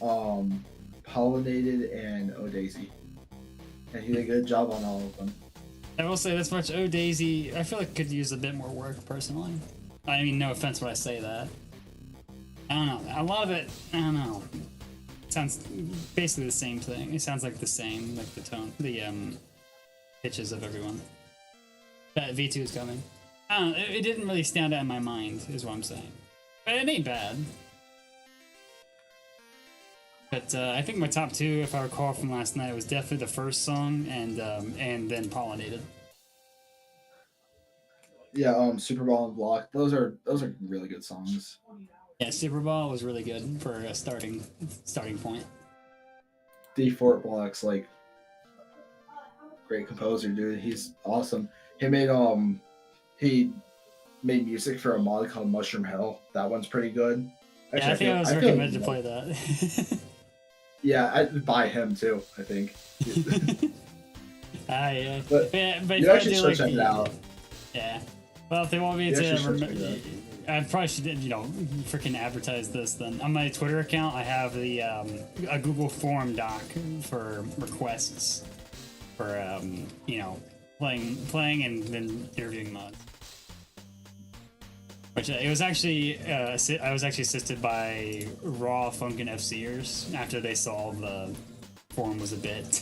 Pollinated and Oh Daisy, and he did a good job on all of them. I will say this much: Oh Daisy, I feel like could use a bit more work personally. I mean, no offense when I say that. I don't know. A lot of it, I don't know. It sounds basically the same thing. It sounds like the same, like the tone, the pitches of everyone. That V2 is coming. I don't know. It didn't really stand out in my mind, is what I'm saying. But it ain't bad. But I think my top two, if I recall from last night, was definitely the first song and then Pollinated. Yeah, Super Ball and Block. Those are really good songs. Yeah, Super Ball was really good for a starting point. D Fort Block's like great composer, dude. He's awesome. He made made music for a mod called Mushroom Hill. That one's pretty good. Actually, Yeah, I think I was recommended to play that. Yeah, I'd buy him too, I think. Yeah. But but you actually do should like check it out. Yeah. Well, if they want me You actually should to, check it I probably should, freaking advertise this then. On my Twitter account, I have the a Google form doc for requests for playing and then interviewing mods. Which it was actually I was actually assisted by raw Funkin FCers after they saw the forum was a bit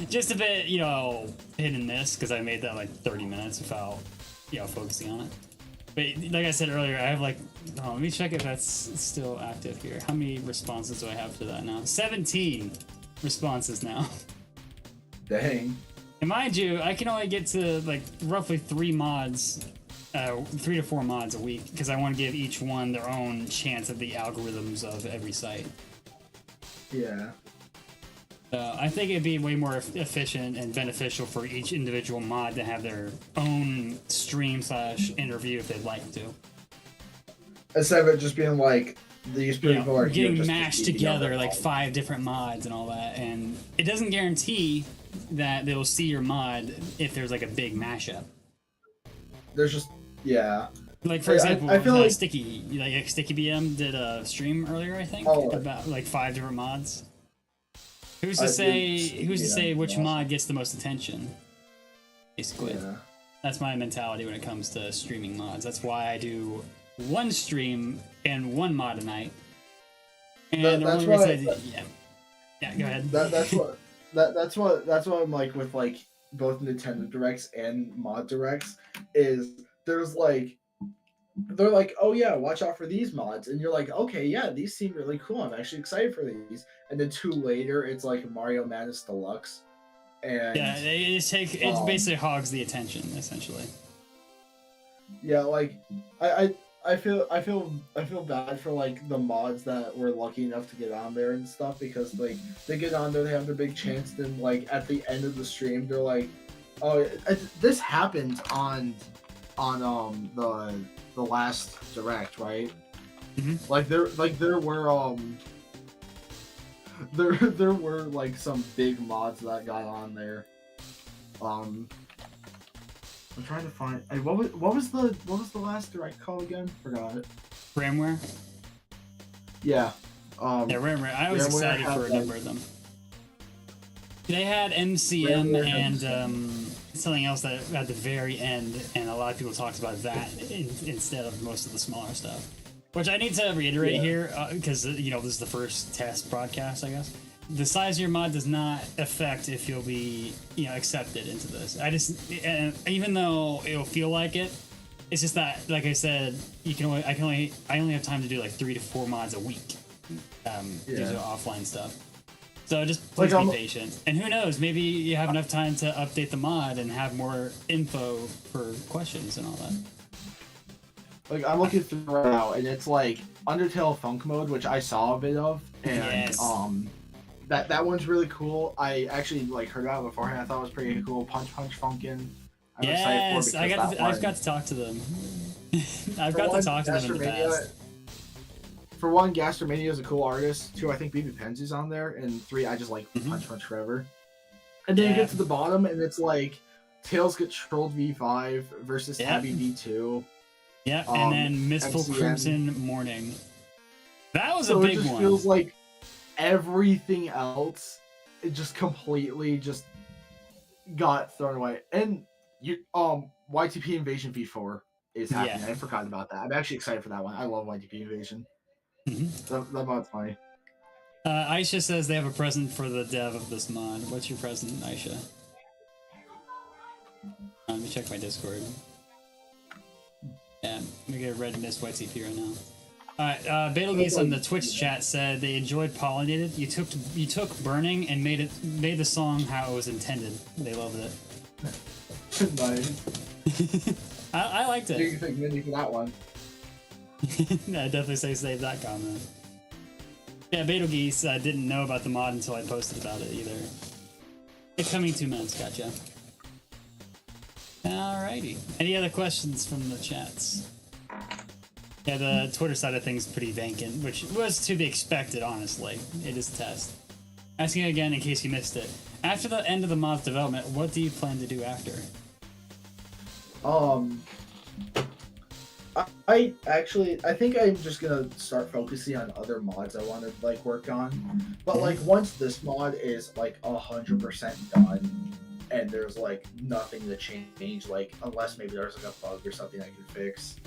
just a bit hit and miss because I made that like 30 minutes without focusing on it. But like I said earlier, I have like let me check if that's still active here. How many responses do I have to that now? 17 responses now. Dang. And mind you, I can only get to like roughly 3 to 4 mods a week because I want to give each one their own chance at the algorithms of every site. Yeah. I think it'd be way more efficient and beneficial for each individual mod to have their own stream/interview if they'd like to. Instead of it just being like these people are here getting just mashed together like 5 different mods and all that, and it doesn't guarantee that they'll see your mod if there's like a big mashup. There's just Like for example, I feel like Sticky BM did a stream earlier, I think, about like 5 different mods. Who's to say which mod gets the most attention? Basically, that's my mentality when it comes to streaming mods. That's why I do 1 stream and 1 mod a night. And the only reason go ahead. That's what I'm like with like both Nintendo Directs and mod Directs is there's like they're like, oh yeah, watch out for these mods, and you're like, okay, yeah, these seem really cool. I'm actually excited for these. And then 2 later, it's like Mario Madness Deluxe, and it basically hogs the attention essentially. Yeah, like I feel bad for like the mods that were lucky enough to get on there and stuff because like they get on there, they have their big chance, then like at the end of the stream, they're like, oh, this happened on the last Direct, right? Mm-hmm. Like there were like some big mods that got on there. I'm trying to find what was the last Direct call again? Forgot it. Ramware. Yeah. Ramware. I was excited for a number of them. They had MCM and something else that at the very end, and a lot of people talked about that instead of most of the smaller stuff. Which I need to reiterate here, because this is the first test broadcast, I guess. The size of your mod does not affect if you'll be accepted into this. Even though it'll feel like it, it's just that, like I said, I only have time to do like 3 to 4 mods a week. Due to offline stuff. So just please be patient. And who knows, maybe you have enough time to update the mod and have more info for questions and all that. Like, I'm looking through right now, and it's like Undertale Funk Mode, which I saw a bit of, and that one's really cool. I actually like heard about it beforehand. I thought it was pretty cool. Punch Funkin. Yes, I've got to talk to them. I've got to talk to them in the past. For 1, Gastromania is a cool artist. 2, I think BB Penzi's on there. And 3, I just like Punch forever. And then you get to the bottom, and it's like Tails gets trolled V5 versus Tabby V2. Yeah, and then Mistful Crimson Morning. That was a big one. So it just feels like everything else, it just completely just got thrown away. And YTP Invasion V4 is happening. I forgot about that. I'm actually excited for that one. I love YTP Invasion. That mod's funny. Aisha says they have a present for the dev of this mod. What's your present, Aisha? Let me check my Discord. Yeah, let me get a red mist YTP right now. Alright, Betelgeuse on the Twitch chat said they enjoyed Pollinated. You took Burning and made the song how it was intended. They loved it. Nice. I liked it. You can thank Mindy for that one. I definitely say save that comment. Yeah, Betelgeuse didn't know about the mod until I posted about it either. It's coming 2 months, gotcha. Alrighty. Any other questions from the chats? Yeah, the Twitter side of things is pretty vacant, which was to be expected, honestly. It is a test. Asking again in case you missed it. After the end of the mod's development, what do you plan to do after? I think I'm just gonna start focusing on other mods I want to like work on. But like once this mod is like 100% done, and there's like nothing to change, like unless maybe there's like a bug or something I can fix,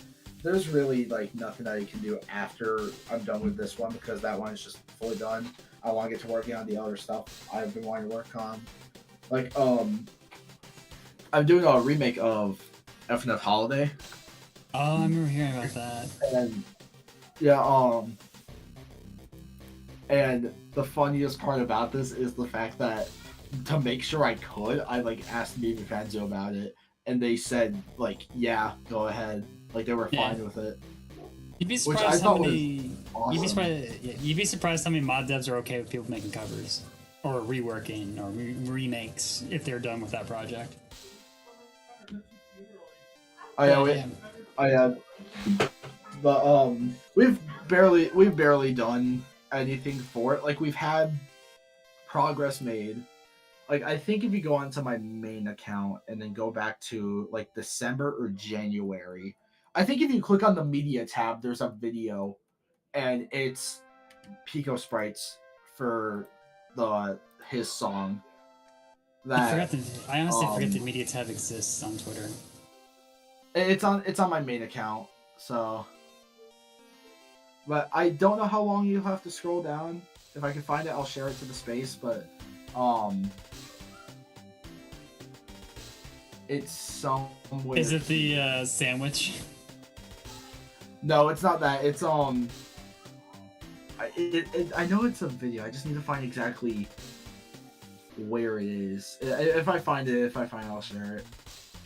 there's really like nothing that I can do after I'm done with this one, because that one is just fully done. I want to get to working on the other stuff I've been wanting to work on. Like I'm doing a remake of FNF Holiday. Oh, I remember hearing about that. And yeah, and the funniest part about this is the fact that to make sure I could, I like asked Baby Fanzo about it, and they said like, yeah, go ahead. Like they were fine with it. You'd be surprised how many. You'd be surprised how many mod devs are okay with people making covers, or reworking, or remakes if they're done with that project. But we've barely done anything for it. Like we've had progress made. Like I think if you go onto my main account and then go back to like December or January, I think if you click on the media tab, there's a video, and it's Pico sprites for his song. That I honestly forget the media tab exists on Twitter. It's on my main account, so. But I don't know how long you have to scroll down. If I can find it, I'll share it to the space. But it's somewhere. Is it the sandwich? No, it's not that. It's I know it's a video. I just need to find exactly where it is. If I find it, I'll share it.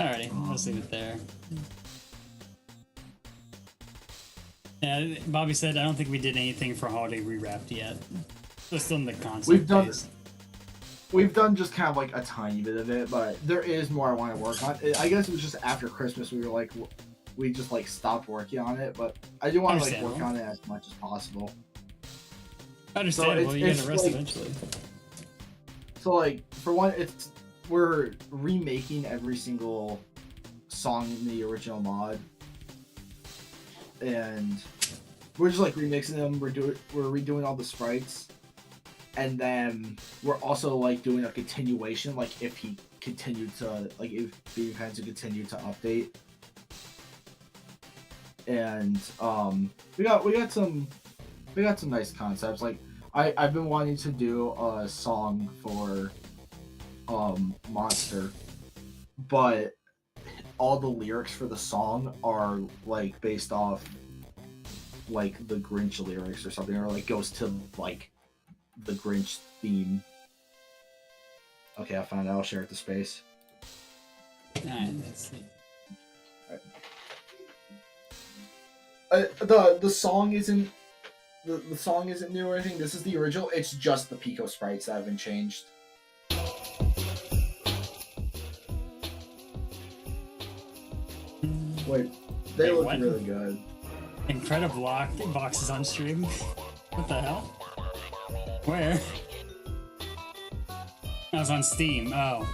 Alrighty, I'll leave it there. Yeah, Bobby said, I don't think we did anything for Holiday Rewrapped yet. We're still in the concept phase. We've done just kind of like a tiny bit of it, but there is more I want to work on. I guess it was just after Christmas we just like stopped working on it, but I do want to like work on it as much as possible. Understandable, so you get a rest eventually. So like for one, we're remaking every single song in the original mod, and we're just like remixing them. We're redoing all the sprites, and then we're also like doing a continuation. Like if he continued to if Baby Fans would continue to update, and we got some nice concepts. Like I've been wanting to do a song for Monster, but all the lyrics for the song are like based off like the Grinch lyrics or something, or like goes to like the Grinch theme. Okay, I found it. I'll share it to space. Alright, let's see. The song isn't the song isn't new or anything. This is the original. It's just the Pico sprites that have been changed. Wait, they look really good. Incredible boxes on stream. What the hell? Where? I was on Steam. Oh.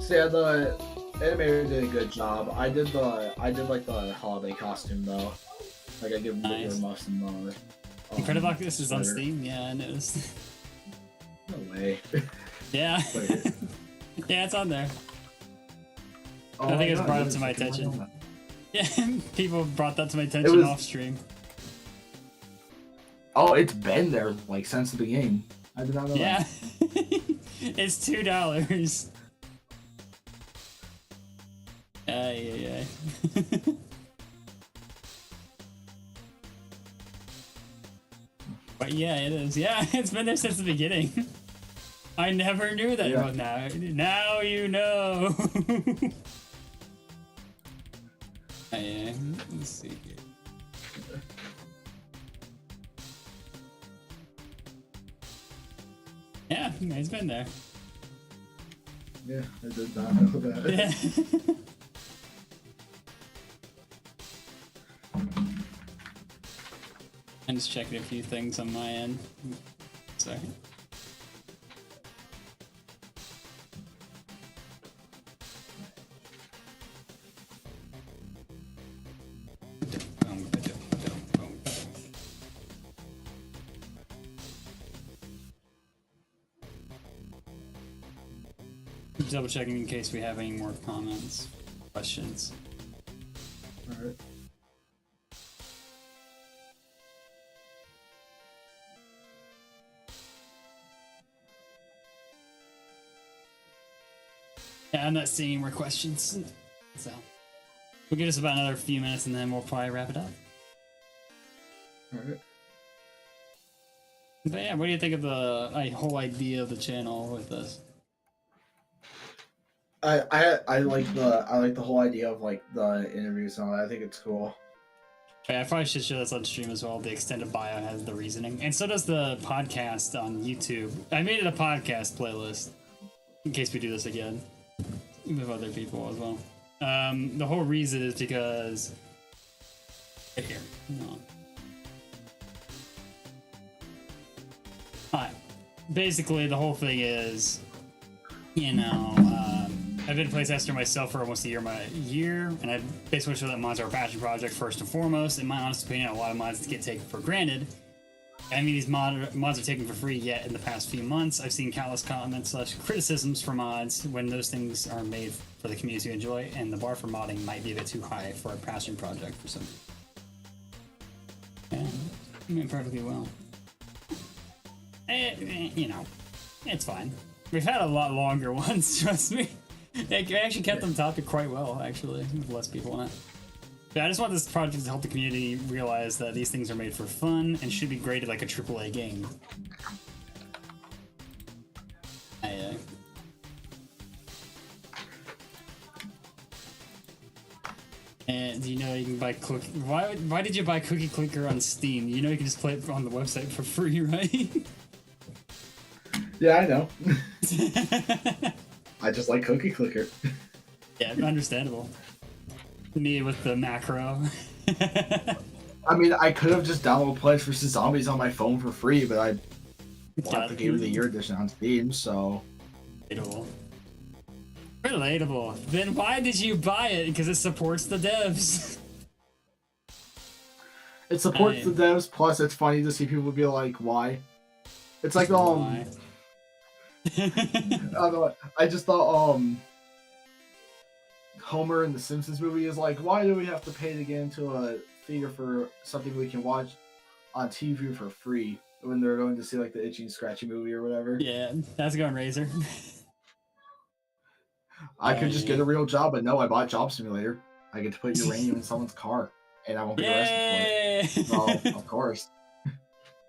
So yeah, the animator did a good job. I did like the holiday costume though. Like I give him the earmuffs and the. Incredible boxes is on Steam. Yeah, I noticed. No way. Yeah. Yeah, it's on there. Oh, I think it was brought up to my attention. Yeah, people brought that to my attention off stream. Oh, it's been there like since the beginning. I did not know that. Yeah. It's $2. Yeah. But yeah, it is. Yeah, it's been there since the beginning. I never knew that. Yeah. Well, now you know. Yeah, let's see here. Yeah, he's been there. Yeah, I did not know that. Yeah. I'm just checking a few things on my end. Sorry. Double checking in case we have any more comments, questions. Alright. Yeah, I'm not seeing any more questions. So we'll give us about another few minutes and then we'll probably wrap it up. Alright. But yeah, what do you think of the whole idea of the channel with this? I like the whole idea of like the interviews and all that. I think it's cool. Yeah, I probably should show this on stream as well. The extended bio has the reasoning, and so does the podcast on YouTube. I made it a podcast playlist in case we do this again with other people as well. The whole reason is because right here. No. Alright. Basically, the whole thing is, you know, I've been a playtester myself for almost a year, and I basically show that mods are a passion project first and foremost. In my honest opinion, a lot of mods get taken for granted. I mean, these mods are taken for free, yet in the past few months, I've seen countless comments / criticisms for mods when those things are made for the community to enjoy, and the bar for modding might be a bit too high for a passion project for some. Yeah, I mean, perfectly well. You know, it's fine. We've had a lot longer ones, trust me. They actually kept them topic quite well, actually, with less people in it. Yeah, I just want this project to help the community realize that these things are made for fun and should be graded like a AAA game. And you know you can buy Cookie. Why did you buy Cookie Clicker on Steam? You know you can just play it on the website for free, right? Yeah, I know. I just like Cookie Clicker. Yeah, understandable. Me with the macro. I mean, I could have just downloaded Plants vs. Zombies on my phone for free, but I bought the Game of the Year edition on Steam, so... Relatable. Relatable. Then why did you buy it? Because it supports the devs. It supports the devs, plus it's funny to see people be like, why? It's like, Why? I don't know, I just thought, Homer in the Simpsons movie is like, why do we have to pay to get into a theater for something we can watch on TV for free when they're going to see like the Itchy and Scratchy movie or whatever? Yeah, that's going Razor. I could just get a real job, but no, I bought Job Simulator. I get to put uranium in someone's car, and I won't be arrested for it. Well, of course.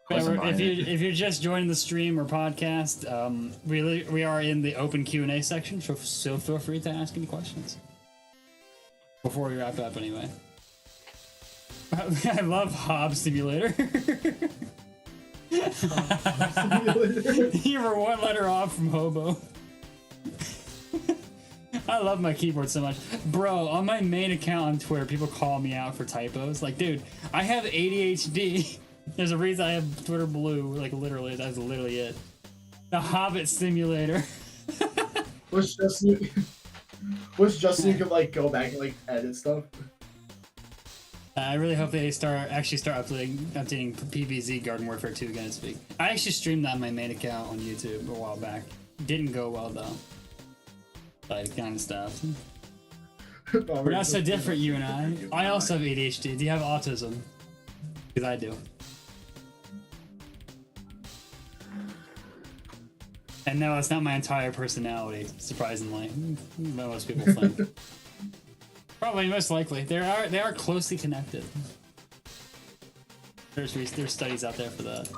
If you're just joining the stream or podcast, we are in the open Q&A section, so feel free to ask any questions. Before we wrap up, anyway. I love Hob Simulator. You were one letter off from hobo. I love my keyboard so much. Bro, on my main account on Twitter, people call me out for typos. Like, dude, I have ADHD. There's a reason I have Twitter Blue. Like, literally, that's literally it. The Hobbit Simulator. Which just so you can like go back and like edit stuff. I really hope they actually start updating PvZ Garden Warfare 2 again this week. I actually streamed that on my main account on YouTube a while back. Didn't go well though. Like kind of stuff. We're not so different, you and I. I also have ADHD. Do you have autism? Because I do. And no, it's not my entire personality, surprisingly. Most people think. Probably most likely. They are closely connected. There's studies out there for that.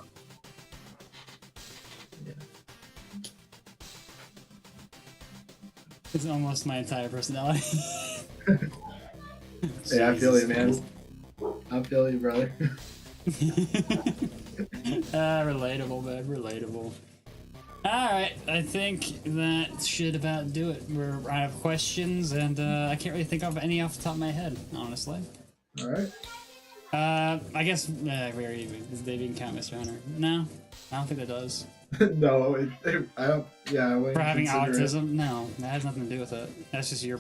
Yeah. It's almost my entire personality. Yeah, I feel you, man. I feel you, brother. Relatable, man. Relatable. Alright, I think that should about do it. We're out of questions, and I can't really think of any off the top of my head, honestly. All right. I guess, does David count Mr. Hunter? No, I don't think that does. No, I don't. Yeah, I wouldn't For having consider it. autism? No, that has nothing to do with it. That's just your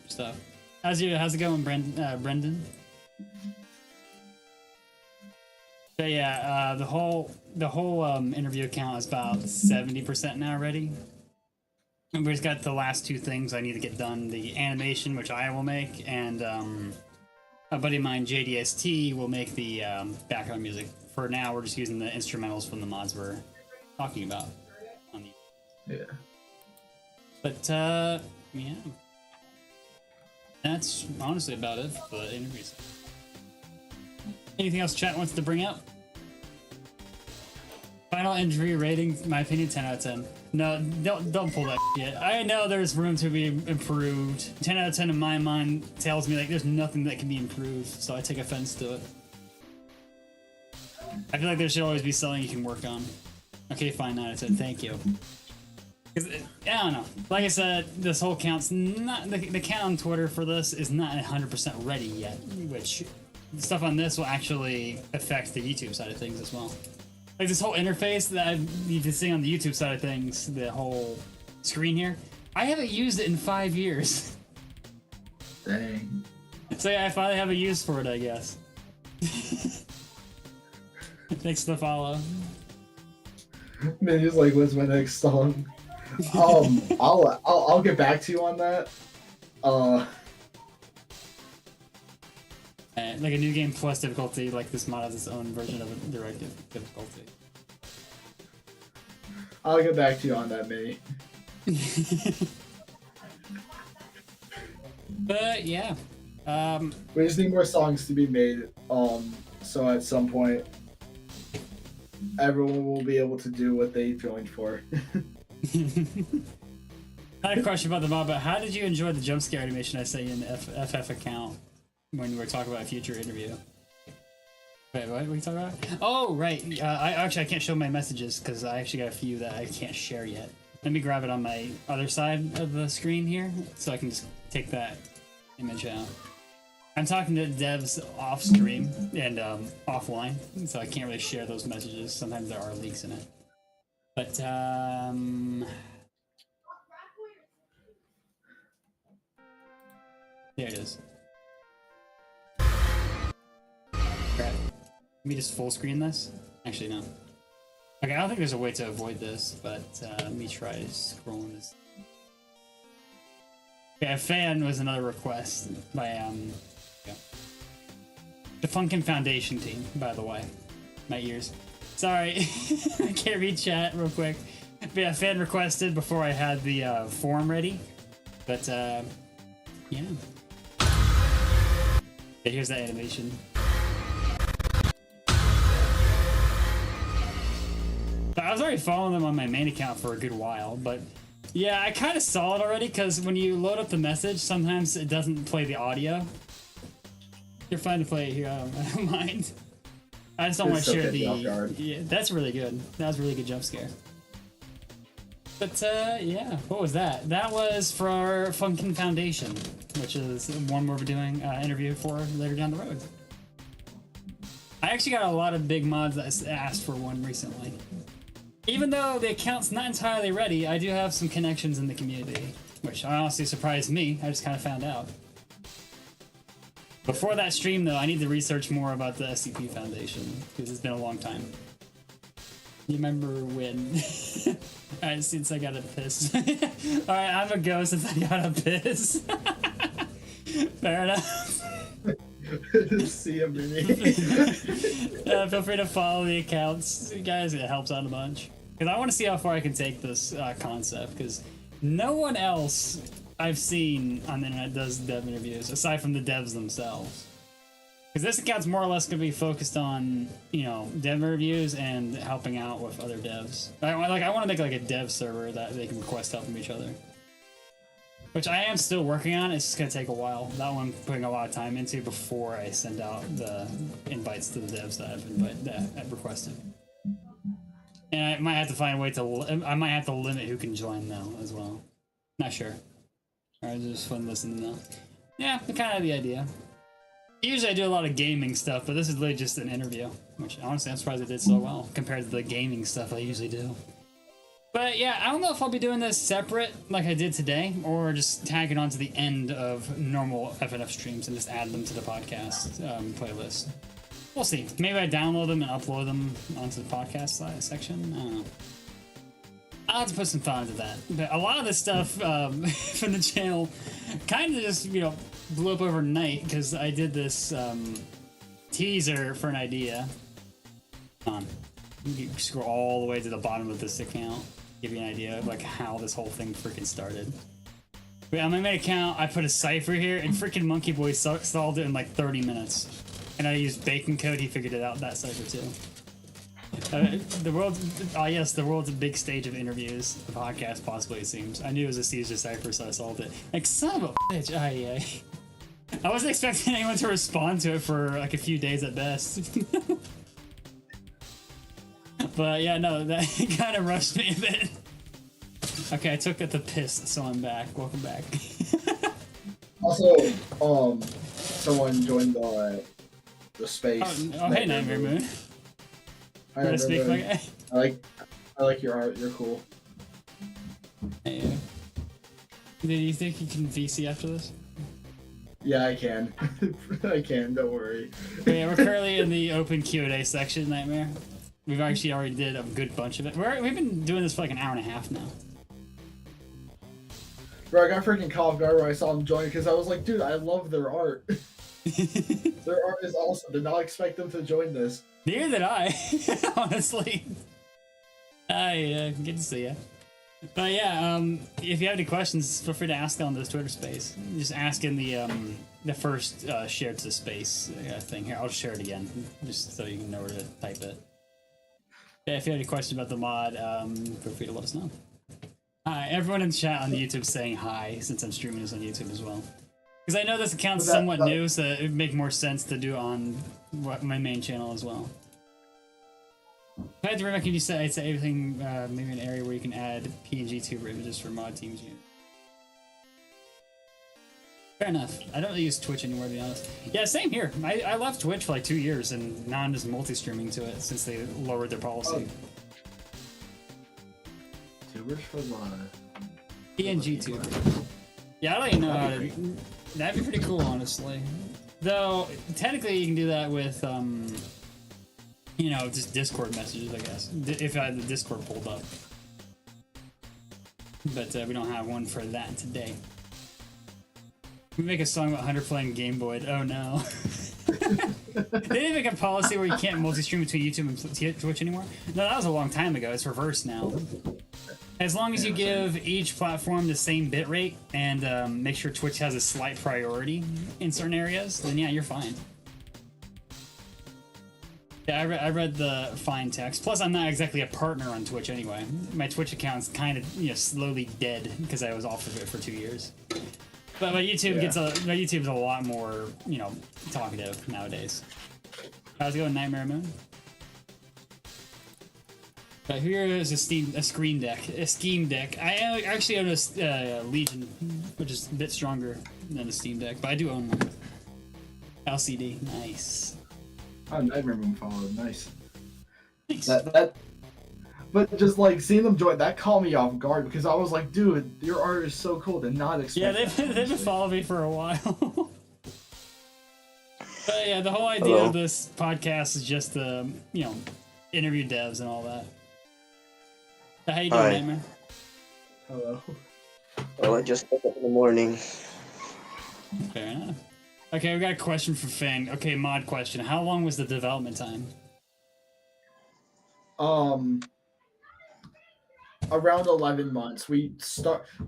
stuff. How's it going, Brendan? So yeah, the whole interview account is about 70% now already. And we just got the last two things I need to get done: the animation, which I will make, and a buddy of mine, JDST, will make the background music. For now, we're just using the instrumentals from the mods we're talking about. Yeah. But yeah, that's honestly about it for the interviews. Anything else chat wants to bring up? Final injury rating, my opinion, 10 out of 10. No, don't pull that shit. I know there's room to be improved. 10 out of 10 in my mind tells me like there's nothing that can be improved, so I take offense to it. I feel like there should always be something you can work on. Okay, fine, 9 out of 10, thank you. Cause I don't know. Like I said, this whole count's not the count on Twitter for this is not 100% ready yet, which stuff on this will actually affect the YouTube side of things as well. Like this whole interface that you've been seeing on the YouTube side of things, the whole screen here, I haven't used it in 5 years. Dang. So yeah, I finally have a use for it, I guess. Thanks for the follow. Man, he's like, when's my next song? I'll get back to you on that. Like a new game plus difficulty, like this mod has its own version of a direct difficulty. I'll get back to you on that, Minnie. But yeah, We just need more songs to be made. So at some point, everyone will be able to do what they joined for. I had a question about the mod, but how did you enjoy the jump scare animation I sent you in the FF account when we were talking about a future interview? Wait, what were you talking about? Oh, right. I can't show my messages because I actually got a few that I can't share yet. Let me grab it on my other side of the screen here so I can just take that image out. I'm talking to devs off stream and offline, so I can't really share those messages. Sometimes there are leaks in it. But, there it is. Crap. Let me just full screen this. Actually, no. Okay, I don't think there's a way to avoid this, but let me try scrolling this. Okay, a fan was another request by the Funkin Foundation team, by the way. My ears. Sorry, I can't read chat real quick. But yeah, a fan requested before I had the form ready. But yeah. Okay, here's that animation. I was already following them on my main account for a good while, but yeah, I kind of saw it already because when you load up the message, sometimes it doesn't play the audio. You're fine to play it here, I don't mind. I just don't want to share the... Yeah, that's really good. That was a really good jump scare. But yeah, what was that? That was for Funkin Foundation, which is one we're doing interview for later down the road. I actually got a lot of big mods that asked for one recently. Even though the account's not entirely ready, I do have some connections in the community, which honestly surprised me. I just kind of found out. Before that stream, though, I need to research more about the SCP Foundation, because it's been a long time. You remember when? Alright, since I got a piss. Alright, I'm a ghost since I got a piss. Fair enough. See a Minnie. Feel free to follow the accounts, guys. It helps out a bunch. Because I want to see how far I can take this concept. Because no one else I've seen on the internet does dev interviews aside from the devs themselves. Because this account's more or less going to be focused on, you know, dev reviews and helping out with other devs. I want to make like a dev server that they can request help from each other. Which I am still working on. It's just going to take a while. That one I'm putting a lot of time into before I send out the invites to the devs that I've requested. And I might have to find a way to. I might have to limit who can join though as well. Not sure. Or just fun listening though. Yeah, kind of the idea. Usually I do a lot of gaming stuff, but this is literally just an interview, which honestly I'm surprised it did so well compared to the gaming stuff I usually do. But yeah, I don't know if I'll be doing this separate like I did today, or just tag it onto the end of normal FNF streams and just add them to the podcast playlist. We'll see. Maybe I download them and upload them onto the podcast section. I don't know. I'll have to put some thought into that. But a lot of this stuff from the channel kind of just, blew up overnight because I did this teaser for an idea. Come on. You can scroll all the way to the bottom of this account. Give you an idea of like how this whole thing freaking started. But on my main account, I put a cipher here, and freaking Monkey Boy solved it in like 30 minutes. And I used bacon code, he figured it out, that cipher too. The world's big stage of interviews, the podcast possibly, it seems. I knew it was a Caesar cipher, so I solved it. Like, son of a bitch, I wasn't expecting anyone to respond to it for like a few days at best. But yeah, no, that kind of rushed me a bit. Okay, I took at the piss, so I'm back. Welcome back. Also, someone joined the space. Oh hey, Nightmare Moon. I like your art. You're cool. Hey, do you think you can VC after this? Yeah, I can. I can. Don't worry. Yeah, we're currently in the open Q&A section, Nightmare. We've actually already did a good bunch of it. We've been doing this for like an hour and a half now. Bro, I got freaking caught off guard when I saw them join because I was like, dude, I love their art. Their art is awesome. Did not expect them to join this. Neither did I, honestly. Good to see ya. But yeah, if you have any questions, feel free to ask on the Twitter space. Just ask in the first shared to space thing. Here, I'll share it again, just so you can know where to type it. Yeah, if you have any questions about the mod, feel free to let us know. Hi, everyone in chat on YouTube saying hi, since I'm streaming this on YouTube as well. Because I know this account's somewhat new, so it would make more sense to do on my main channel as well. If I had to recommend you say everything, maybe an area where you can add PNG tuber images for mod teams. Fair enough. I don't really use Twitch anymore, to be honest. Yeah, same here. I left Twitch for like 2 years, and now I'm just multi-streaming to it since they lowered their policy. Tubers for the PNG tuber. Yeah, I don't even know how to. That'd be pretty cool, honestly. Though technically, you can do that with just Discord messages, I guess. If I had the Discord pulled up, but we don't have one for that today. We make a song about Hunter playing Gameboy'd. Oh no. They didn't make a policy where you can't multi-stream between YouTube and Twitch anymore? No, that was a long time ago. It's reversed now. As long as you give each platform the same bitrate and make sure Twitch has a slight priority in certain areas, then yeah, you're fine. Yeah, I read the fine text. Plus, I'm not exactly a partner on Twitch anyway. My Twitch account's kind of slowly dead because I was off of it for 2 years. But my YouTube YouTube's a lot more talkative nowadays. How's it going, Nightmare Moon? But here is a Scheme Deck. I actually own a Legion, which is a bit stronger than a Steam Deck, but I do own one. LCD, nice. Oh, Nightmare Moon followed, nice. But just like seeing them join, that caught me off guard because I was like, dude, your art is so cool. Did not expect. Yeah, they've been following me for a while. But yeah, the whole idea of this podcast is just to interview devs and all that. So how you doing, Nightmare? Hello. Well, I just woke up in the morning. Fair enough. Okay, we got a question from Fang. Okay, mod question. How long was the development time? Around 11 months.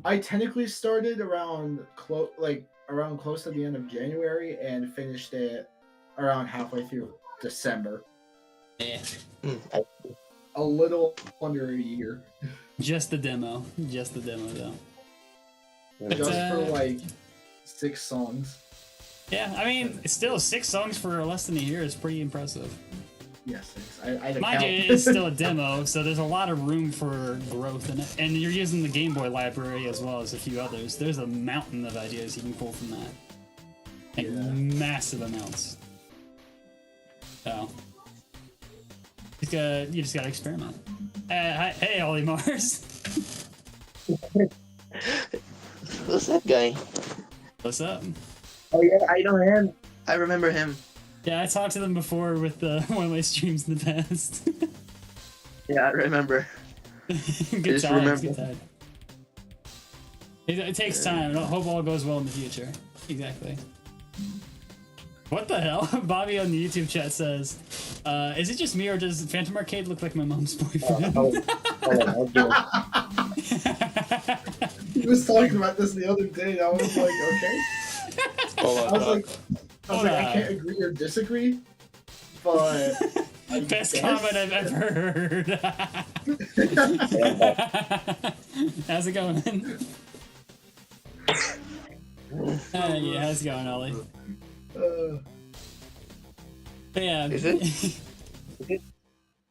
I technically started around close to the end of January and finished it around halfway through December. Yeah. A little under a year. Just the demo though. Just for like 6 songs. Yeah, I mean, it's still 6 songs for less than a year is pretty impressive. Yes, thanks. I had a Mind count. you, it's still a demo, so there's a lot of room for growth in it. And you're using the Game Boy library as well as a few others. There's a mountain of ideas you can pull from that. Like massive amounts. So you just gotta experiment. Hey, Ollie Mars. Who's that guy? What's up? Oh yeah, I know him. I remember him. Yeah, I talked to them before with one of my streams in the past. Yeah, I remember. Good just times, remember. good time. It takes time. I hope all goes well in the future. Exactly. What the hell? Bobby on the YouTube chat says, is it just me or does Phantom Arcade look like my mom's boyfriend? He was talking about this the other day, and I was like, okay. I was like, I can't agree or disagree, but Best comment I've ever heard. How's it going? Yeah, how's it going, Ollie? But yeah. Is it?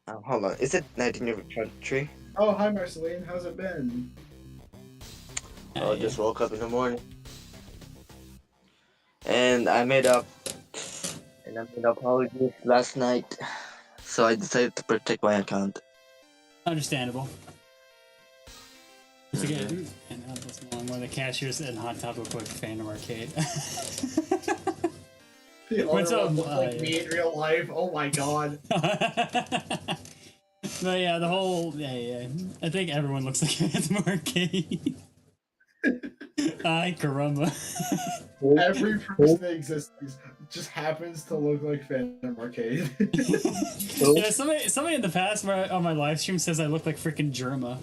Oh, hold on. Is it 19th? Oh, hi Marceline, how's it been? Oh, I just woke up in the morning. And I made up apologies last night. So I decided to protect my account. Understandable. It's a good. And that's one of the cashiers in Hot Topic with Phantom Arcade. The What's other up? one looked like me in real life. Oh my god. But yeah, the whole yeah. I think everyone looks like Phantom Arcade. Ay, caramba. Every person that exists just happens to look like Phantom Arcade. Yeah, somebody in the past on my live stream says I look like freaking Germa,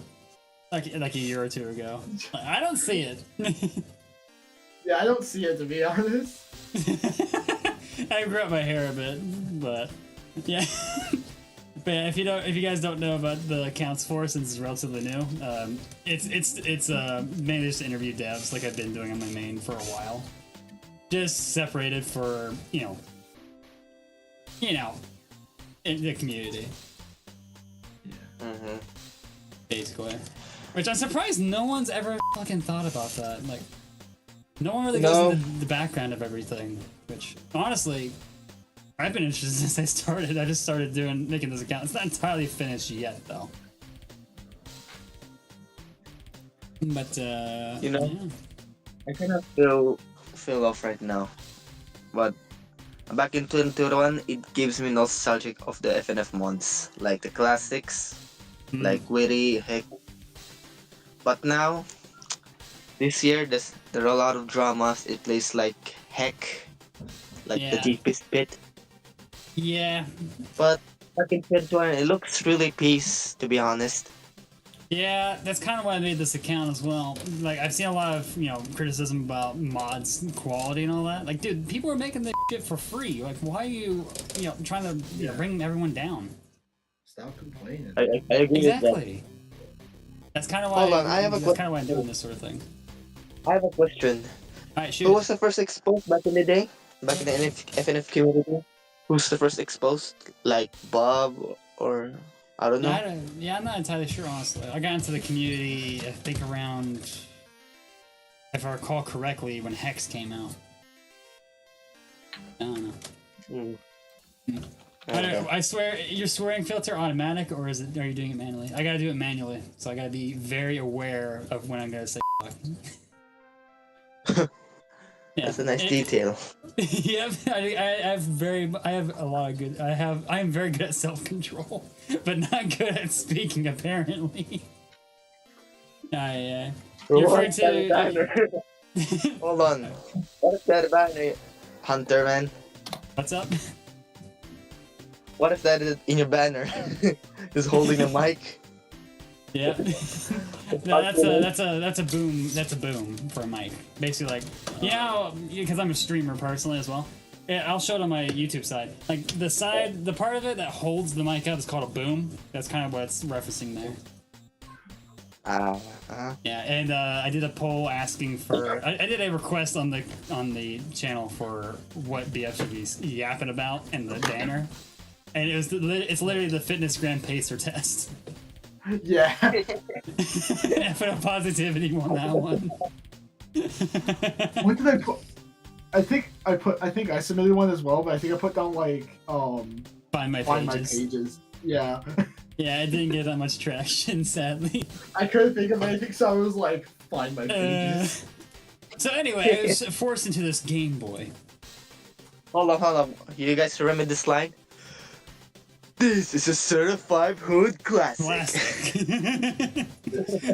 like a year or two ago. I don't see it. Yeah, I don't see it, to be honest. I grew up my hair a bit, but yeah. But yeah, if you guys don't know about the accounts for, since it's relatively new, it's mainly just interview devs like I've been doing on my main for a while. Just separated for in the community. Mm-hmm. Basically. Which I'm surprised no one's ever fucking thought about that. Like, no one really goes into the background of everything. Which, honestly, I've been interested since I started. I just started making this account. It's not entirely finished yet, though. But, yeah. I kind of feel off right now. But back in 2021, it gives me nostalgic of the FNF mods. Like the classics, like Witty, Heck. But now, this year, there are a lot of dramas. It plays like Heck, like the deepest pit. Yeah. But back in 2021, it looks really peace, to be honest. Yeah, that's kind of why I made this account as well. Like, I've seen a lot of, criticism about mods quality and all that. Like, dude, people are making this shit for free. Like, why are you, trying to bring everyone down? Stop complaining. I agree Exactly. with that. That's kind of why. Hold on, that's kind of why I'm doing this sort of thing. I have a question. All right, shoot. Who was the first exposed back in the day? Back in the FNF community? Who's the first exposed? Like Bob or I don't know. I'm not entirely sure, honestly. I got into the community, I think around, if I recall correctly, when Hex came out. I don't know. I swear, your swearing filter automatic, or are you doing it manually? I gotta do it manually, so I gotta be very aware of when I'm gonna say fuck. Yeah. That's a nice detail. Yeah, I am very good at self-control, but not good at speaking, apparently. You're referring to... Hold on. What is that banner, Hunter, man? What's up? What if that is in your banner? Is holding a mic? Yeah. No, that's a boom. That's a boom for a mic. Basically, like, because I'm a streamer personally as well. Yeah, I'll show it on my YouTube side. Like the part of it that holds the mic up is called a boom. That's kind of what it's referencing there. Yeah, and I did a poll asking for. I did a request on the channel for what BF should be yapping about in the banner. And it's literally the fitness gram pacer test. Yeah. FNF Positivity won that one. What did I put? I think I submitted one as well, but I think I put down like Find my pages. Yeah. Yeah, it didn't get that much traction, sadly. I couldn't think of anything, so I was like, find my pages. So anyway, I was forced into this Game Boy. Hold on. You guys remember this line? This is a certified hood classic.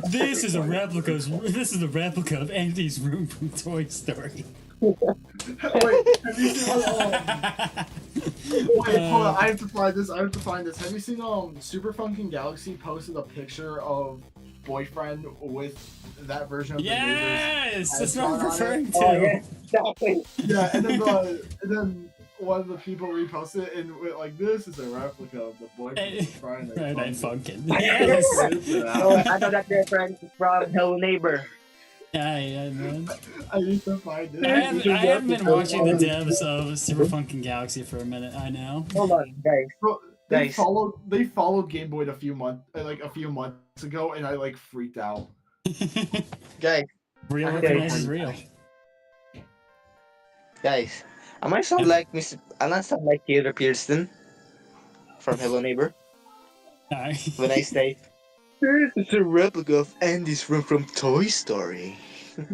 This is a replica of Andy's room from Toy Story. Wait, have you seen wait, hold on, I have to find this. Have you seen Super Funkin Galaxy posted a picture of boyfriend with that version of Yes, that's what I'm on referring it? to. Oh, yeah, exactly. Yeah, and then one of the people reposted it and went like, "This is a replica of the boyfriend Friday." Right, I'm Funkin. Yes. Oh, I know that reference from Hello Neighbor. Yeah, man. I need to find it. I haven't been watching the devs of Super Funkin Galaxy for a minute. I know. Hold on, guys. Bro, they Nice. followed Gameboy'd a few months ago, and I like freaked out. Guys, Real Okay. recognize is real. guys. Am I sound like Peter Pearson from Hello Neighbor Alright. when I say this is a replica of Andy's room from Toy Story? Now,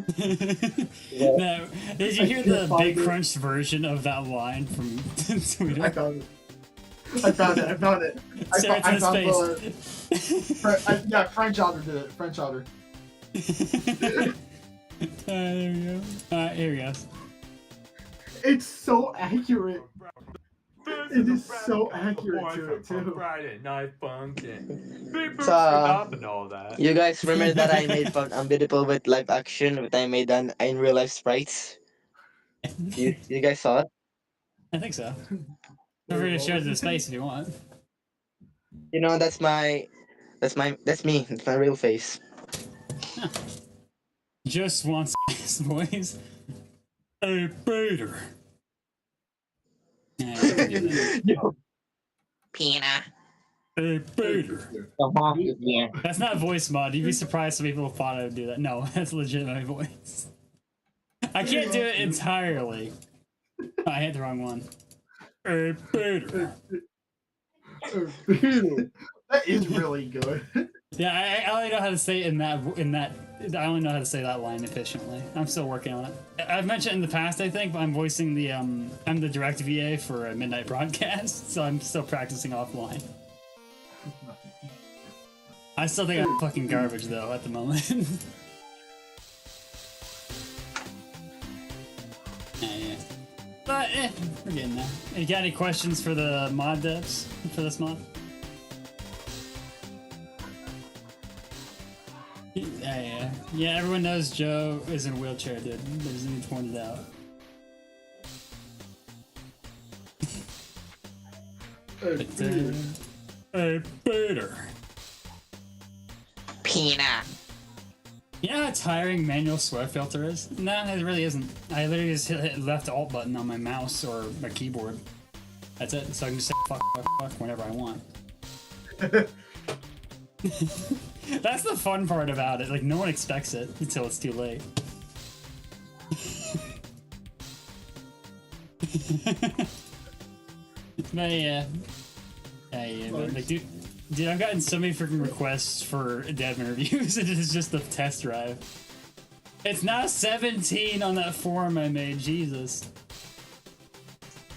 did you hear the find Big it. Crunch version of that line from Twitter? I found it. Sarah to I his found face. yeah, French Otter did it. French Otter. There we go. Alright, here we go. It's so accurate. It is so accurate to it too. Friday Night Funkin'. Big So, up and all that. You guys remember that I made fun Unbeatable with live action, but I made an in real life sprites? You guys saw it? I think so. Feel free to share the space if you want. You know, that's me. That's my real face. Just wants his voice. Hey, Peter. Yeah, you can do that. Yo. Pina. Hey, Peter. Yeah. That's not voice mod. You'd be surprised some people thought I would do that. No, that's legit my voice. I can't do it entirely. Oh, I hit the wrong one. Hey, Peter. That is really good. Yeah, I only know how to say it I only know how to say that line efficiently. I'm still working on it. I've mentioned in the past, I think, but I'm voicing I'm the direct VA for a midnight broadcast, so I'm still practicing offline. I still think I'm fucking garbage though at the moment. Yeah. But we're getting there. You got any questions for the mod devs for this mod? Yeah, everyone knows Joe is in a wheelchair, dude. They just need to point it out. Hey, Peter. Pina. You know how tiring manual swear filter is? No, it really isn't. I literally just hit left alt button on my mouse or my keyboard. That's it. So I can just say fuck whenever I want. That's the fun part about it. Like, no one expects it until it's too late. But yeah. But, like, dude, I've gotten so many freaking requests for dev interviews. It is just a test drive. It's now 17 on that forum I made. Jesus.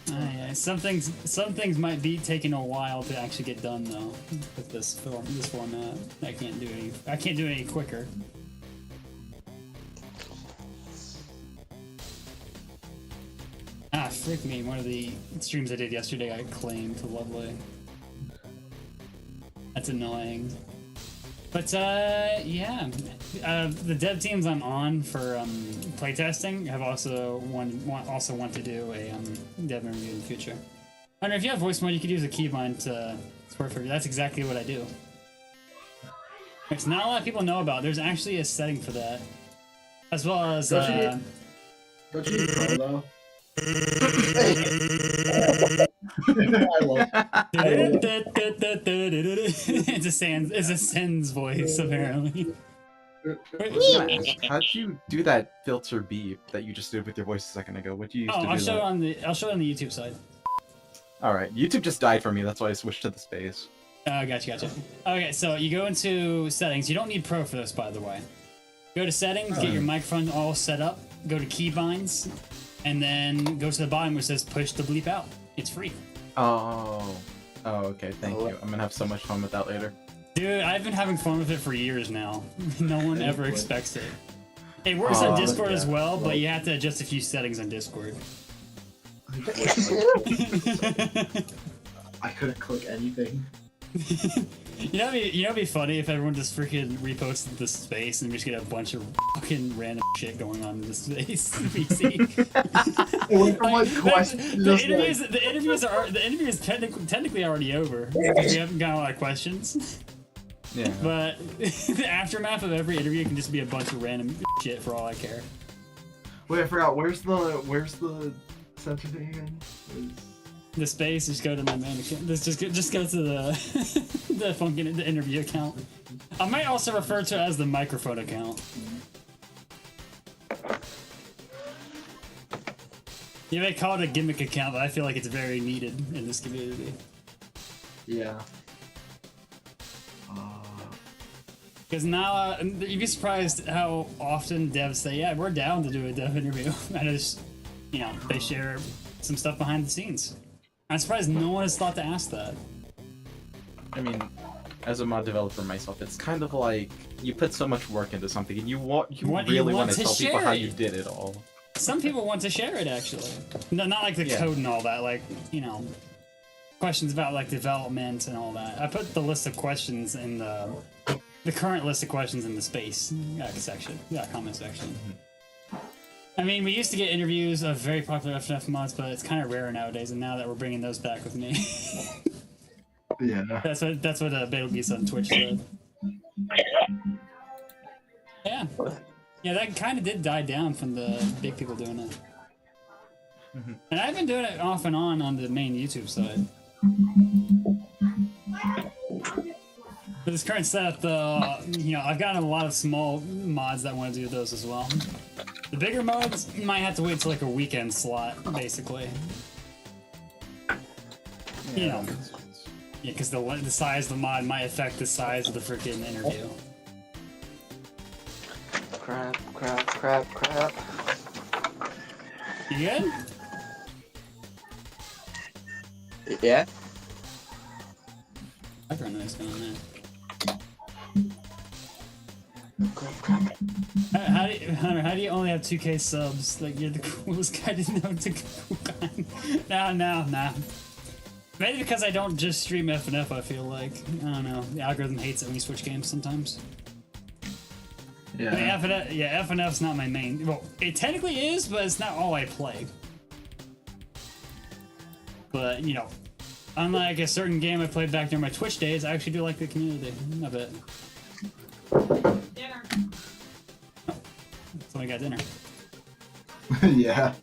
Yeah. Some things might be taking a while to actually get done though with this format. I can't do it any quicker. Frick me, one of the streams I did yesterday I claimed lovely. That's annoying. But yeah, the dev teams I'm on for playtesting have also want to do a dev interview in the future. I don't know if you have voice mode, you could use a keybind to support for. That's exactly what I do. It's not a lot of people know about. There's actually a setting for that, as well as Don't you need Pro though? I love It's a Sen's voice apparently. How did you do that filter beep that you just did with your voice a second ago? What do you use Oh, to do I'll show that? it on the YouTube side. Alright, YouTube just died for me, that's why I switched to the space. Gotcha. Okay, so you go into settings. You don't need Pro for this, by the way. Go to settings, get your microphone all set up, go to keybinds, and then go to the bottom where it says push the bleep out. It's free. Oh, okay, thank you. I'm gonna have so much fun with that later. Dude, I've been having fun with it for years now. No one ever expects it. It works on Discord as well, but you have to adjust a few settings on Discord. I couldn't click anything. It'd be funny if everyone just freaking reposted the space and we just get a bunch of fucking random shit going on in the space. It went from like questions. The interview is technically already over. We haven't got a lot of questions. Yeah. But the aftermath of every interview can just be a bunch of random shit for all I care. Wait, I forgot. Where's the center thing again? The space, just go to my main account. Just go to the the Funkin the interview account. I might also refer to it as the microphone account. You may call it a gimmick account, but I feel like it's very needed in this community. Yeah. Because now, you'd be surprised how often devs say, yeah, we're down to do a dev interview. And just, they share some stuff behind the scenes. I'm surprised no one has thought to ask that. I mean, as a mod developer myself, it's kind of like you put so much work into something and you really want to tell people how you did it all. Some people want to share it, actually. No, not like the code and all that, like, questions about like development and all that. I put the list of questions in the current list of questions in the space section, comment section. I mean, we used to get interviews of very popular FNF mods, but it's kind of rare nowadays. And now that we're bringing those back with me, Yeah. that's what Betelgeuse on Twitch said. Yeah, that kind of did die down from the big people doing it. And I've been doing it off and on the main YouTube side. For this current setup, I've gotten a lot of small mods that want to do those as well. The bigger mods might have to wait till like a weekend slot, basically. Yeah, because the size of the mod might affect the size of the freaking interview. Crap. You good? Yeah? Background noise going on there. Crap. How do you only have 2K subs? Like, you're the coolest guy to know to cool guy. No. Maybe because I don't just stream FNF, I feel like. I don't know. The algorithm hates it when you switch games sometimes. Yeah. I mean, FNF's not my main. Well, it technically is, but it's not all I play. But, unlike a certain game I played back during my Twitch days, I actually do like the community a bit. Dinner. Somebody got dinner. Yeah.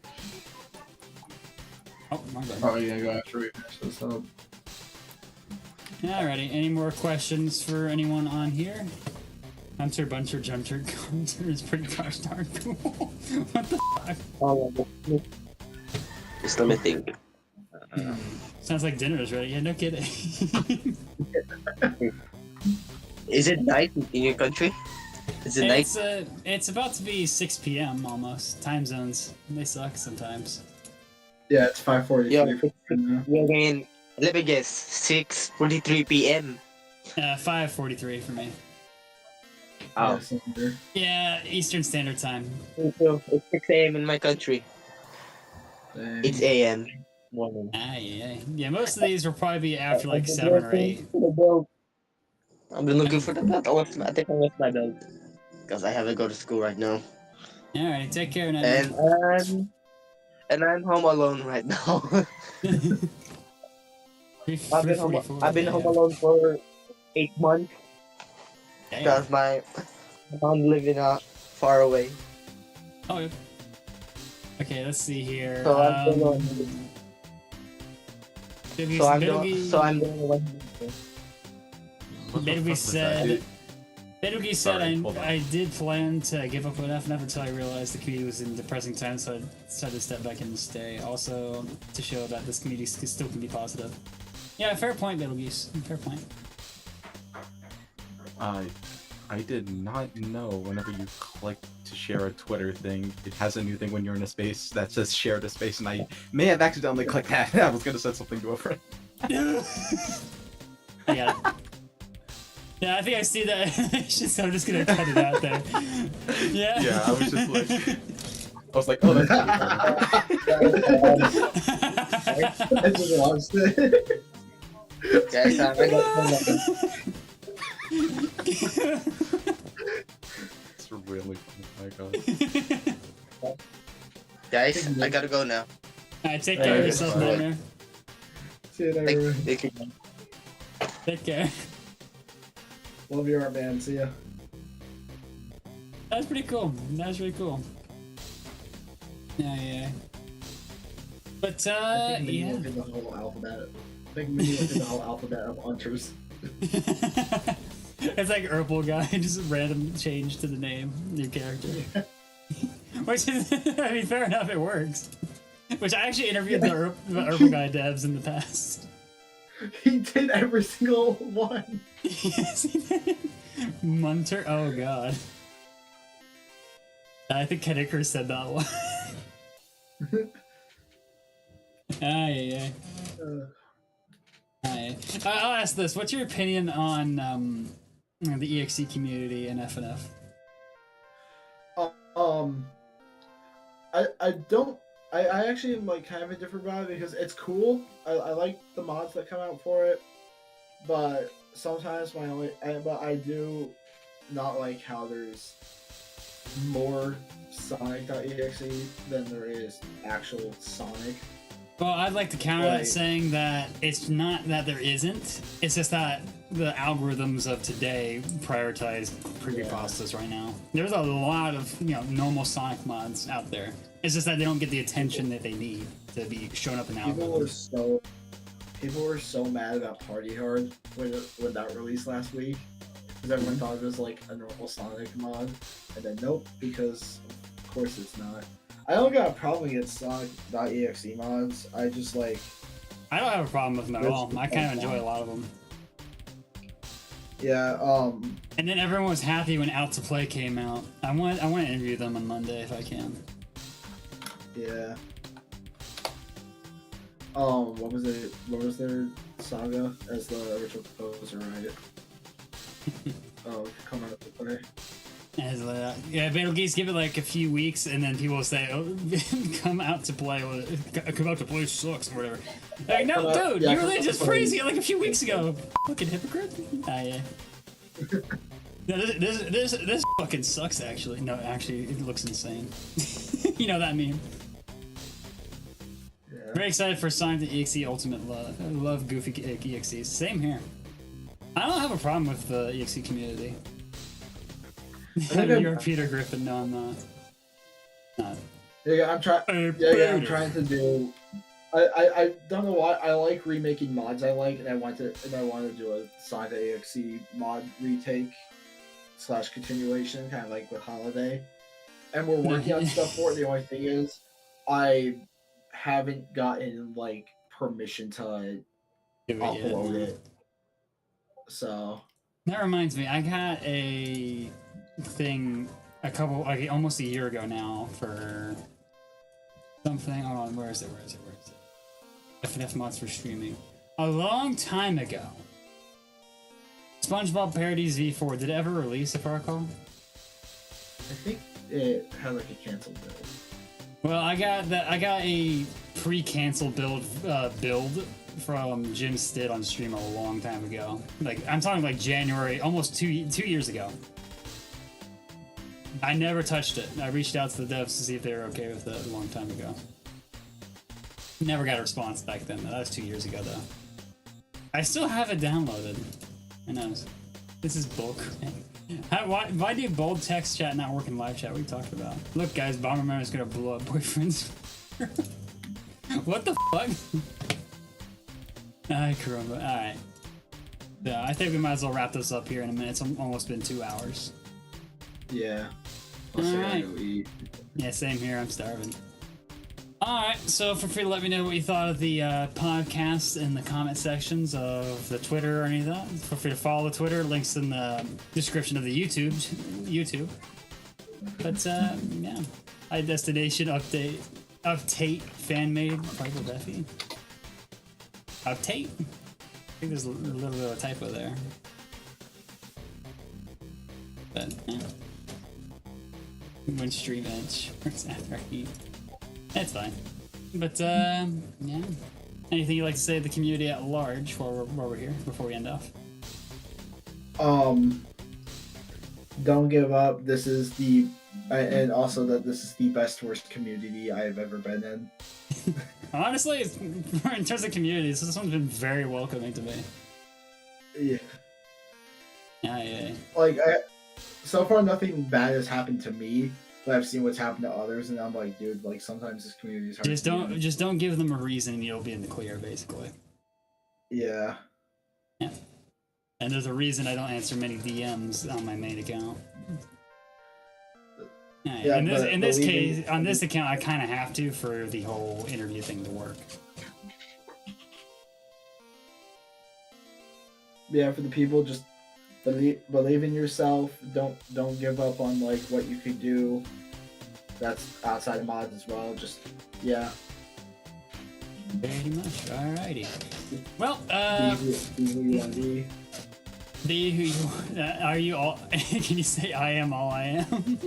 Oh, my bad. Oh, yeah, go after we finish this up. Alrighty, any more questions for anyone on here? Hunter Bunter Junter Gunter is pretty gosh darn cool. What the fuck? Just let me think. Sounds like dinner is ready. Yeah, no kidding. Is it night in your country? Is it night? It's about to be 6 p.m. almost. Time zones, they suck sometimes. Yeah, it's 5:43. Yeah, I mean, let me guess. 6:43 p.m. 5:43 for me. Oh. Yeah, Eastern Standard Time. So it's 6 a.m. in my country. It's a.m. morning. Yeah. Most of these will probably be after like 7 or 8. I've been looking for the belt. I think I lost my belt because I have to go to school right now. Alright, take care now. And I'm home alone right now. I've been home alone for 8 months because my mom living far away. Oh, yeah. Okay, let's see here. So I'm doing one. What the fuck Betelgeuse was that? said. Betelgeuse said Sorry, hold on. I did plan to give up on FNF until I realized the community was in depressing times, so I decided to step back and stay. Also, to show that this community still can be positive. Yeah, fair point, Betelgeuse. Fair point. I did not know whenever you click to share a Twitter thing, it has a new thing when you're in a space that says share to space, and I may have accidentally clicked that. I was gonna send something to a friend. Yeah. Yeah, I think I see that. So I'm just gonna cut it out there. Yeah. Yeah, I was just like, I was like, oh, that's funny. I just lost it. Guys, I got It's really funny. My God. Guys, I gotta go now. Alright, take care of yourself, Nightmare. See you later. Thank you. Take care. Love your art, man. See ya. That's pretty cool. That's really cool. Yeah. But I think yeah. look at the whole alphabet. I think maybe look at the whole alphabet of hunters. It's like Urple guy, just random change to the name, new character. Which is, I mean, fair enough, it works. Which I actually interviewed the Urple guy devs in the past. He did every single one. Yes, he did. Munter, oh god. I think Kenicker said that one. Yeah. I'll ask this. What's your opinion on the EXE community and FNF? I actually am like kind of indifferent about it because it's cool. I like the mods that come out for it, but sometimes I do not like how there's more Sonic.exe than there is actual Sonic. Well, I'd like to counter that saying that it's not that there isn't. It's just that the algorithms of today prioritize creepypastas right now. There's a lot of normal Sonic mods out there. It's just that they don't get the attention that they need to be shown up in algorithms. People were so mad about Party Hard when that released last week because everyone thought it was like a normal Sonic mod, and then nope, because of course it's not. I don't got a problem against Sonic.exe mods. I just like. I don't have a problem with them at all. I kind of enjoy a lot of them. Yeah. And then everyone was happy when Out to Play came out. I want to interview them on Monday if I can. Yeah. What was it? What was their saga as the original composer, right? Come out to play. Yeah, Betelgeuse, give it like a few weeks, and then people will say, "Oh, come out to play." Come out to play sucks, or whatever. Like, no, dude, you really just praised it like a few weeks ago. Fucking hypocrite. Yeah. No, this fucking sucks. Actually, no, actually, it looks insane. You know that meme. Yeah. Very excited for Sonic.exe Ultimate Love. I love goofy EXEs. Same here. I don't have a problem with the EXE community. You're Peter Griffin. No, I'm not. Yeah, I'm trying. Yeah, I'm trying to do. I don't know why I like remaking mods I like, and I want to do a Sonic.exe mod retake / continuation, kind of like with Holiday. And we're working on stuff for it. The only thing is, I haven't gotten like permission to upload it. So that reminds me, I got a thing almost a year ago now for something. Hold on, where is it? FNF mods for streaming. A long time ago. SpongeBob Parodies V4. Did it ever release, if I recall? I think it had like a canceled build. Well, I got a pre-canceled build from Jim Stitt on stream a long time ago. Like, I'm talking like January, almost 2 years ago. I never touched it. I reached out to the devs to see if they were okay with it a long time ago. Never got a response back then. That was 2 years ago, though. I still have it downloaded. Who knows? This is bulk. Why do bold text chat not work in live chat? What are you talking about? Look, guys, Bomberman is gonna blow up boyfriends. What the fuck? Ay, caramba. Alright. Yeah, I think we might as well wrap this up here in a minute. It's almost been 2 hours. Yeah. Plus, I gotta Alright. go eat. Yeah, same here. I'm starving. Alright, so feel free to let me know what you thought of the podcast in the comment sections of the Twitter or any of that. Feel free to follow the Twitter. Links in the description of the YouTube. But, yeah. High Destination Update fan-made Bible Duffy. Update? I think there's a little bit of a typo there. But, yeah. When stream edge. After heat. That's fine. But, yeah. Anything you'd like to say to the community at large while we're here, before we end off? Don't give up. This is the... and also that this is the best worst community I have ever been in. Honestly, in terms of communities, this one's been very welcoming to me. Yeah. Yeah. Like, so far nothing bad has happened to me, but I've seen what's happened to others, and I'm like, dude, like sometimes this community is hard. Just don't give them a reason, and you'll be in the clear, basically. Yeah. Yeah. And there's a reason I don't answer many DMs on my main account. Yeah, in this case, on this account, I kind of have to for the whole interview thing to work. Yeah, for the people, just believe in yourself. Don't give up on like what you could do. That's outside of mods as well. Just yeah. Very much. Alrighty. Well, be who you want to be. Be who you are. You all? Can you say I am all I am?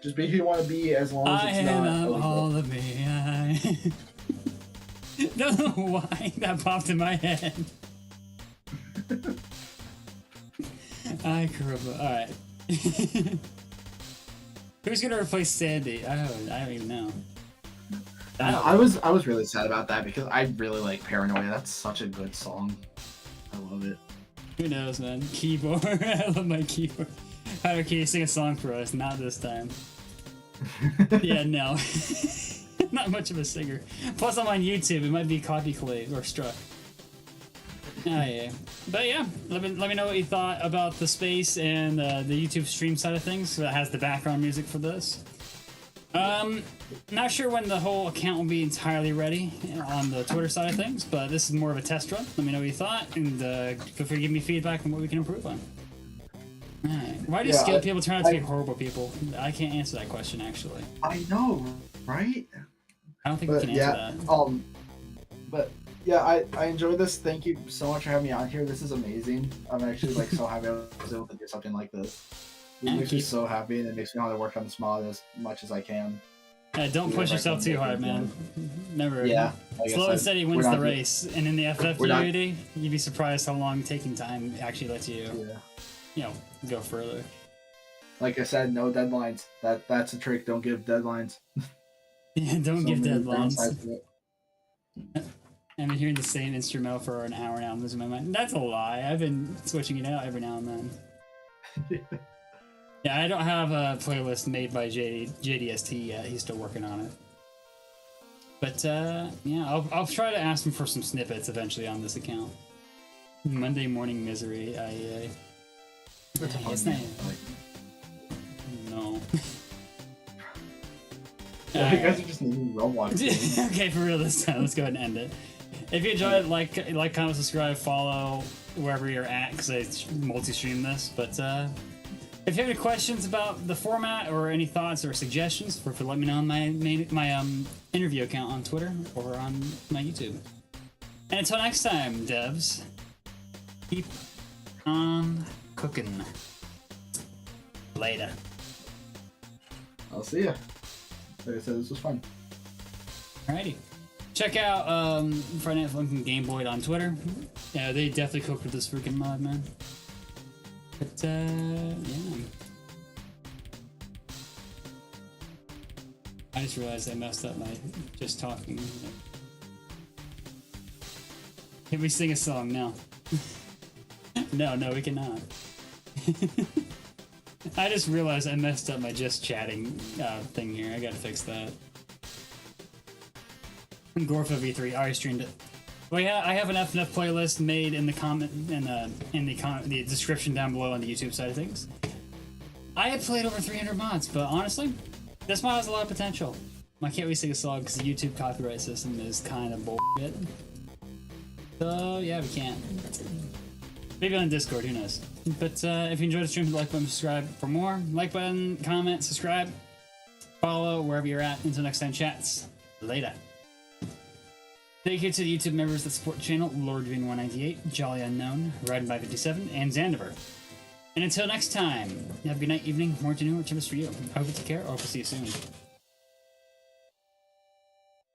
Just be who you want to be, as long as it's not am illegal. all of me. I don't know why that popped in my head. I caramba. Alright. Who's gonna replace Sandy? I don't even know. I was really sad about that because I really like Paranoia. That's such a good song. I love it. Who knows, man? Keyboard. I love my keyboard. Alright, can you sing a song for us? Not this time. Yeah, no. Not much of a singer. Plus, I'm on YouTube. It might be copy clave or struck. Oh, yeah. But yeah, let me know what you thought about the space and the YouTube stream side of things. That has the background music for this. Not sure when the whole account will be entirely ready on the Twitter side of things, but this is more of a test run. Let me know what you thought, and feel free to give me feedback on what we can improve on. Alright. Why do skilled people turn out to be horrible people? I can't answer that question, actually. I know, right? I don't think we can answer that. But yeah, I enjoy this. Thank you so much for having me on here. This is amazing. I'm actually like so happy I was able to do something like this. It makes me so happy, and it makes me want to work on this mod as much as I can. Don't push yourself too hard, man. Never. Yeah. Slow and steady wins the race, and in the FF community, you'd be surprised how long taking time actually lets you, go further. Like I said, no deadlines. That's a trick. Don't give deadlines. Yeah, don't give deadlines. I've been hearing the same instrumental for an hour now. I'm losing my mind. That's a lie. I've been switching it out every now and then. Yeah, I don't have a playlist made by JDST yet. He's still working on it. But yeah, I'll try to ask him for some snippets eventually on this account. Monday Morning Misery. It's not. No. Yeah, you guys are just naming Roblox games. Okay, for real this time. Let's go ahead and end it. If you enjoyed it, like, comment, subscribe, follow wherever you're at, because I multi-stream this. But if you have any questions about the format or any thoughts or suggestions, feel free to let me know on my interview account on Twitter or on my YouTube. And until next time, devs, keep on cooking. Later. I'll see ya. Like I said, this was fun. Alrighty. Check out FNF Gameboy'd on Twitter. Yeah, they definitely cooked with this freaking mod, man. But, yeah. I just realized I messed up my just talking. Can we sing a song? No. No, we cannot. I just realized I messed up my just chatting thing here. I gotta fix that. Gorfa V3 already streamed it. Well, yeah, I have an FNF playlist made in the comment in the description down below on the YouTube side of things. I have played over 300 mods, but honestly, this mod has a lot of potential. I can't really sing a song because the YouTube copyright system is kind of bullshit. So yeah, we can't. Maybe on Discord, who knows? But if you enjoyed the stream, hit the like button, subscribe for more. Like button, comment, subscribe, follow wherever you're at. Until next time, chats. Later. Thank you to the YouTube members that support the channel: LordVin198, Jolly Unknown, Riding by 57, and Zandiver. And until next time, have a good night, evening, morning, or whatever's for you. I hope you take care. I hope to see you soon.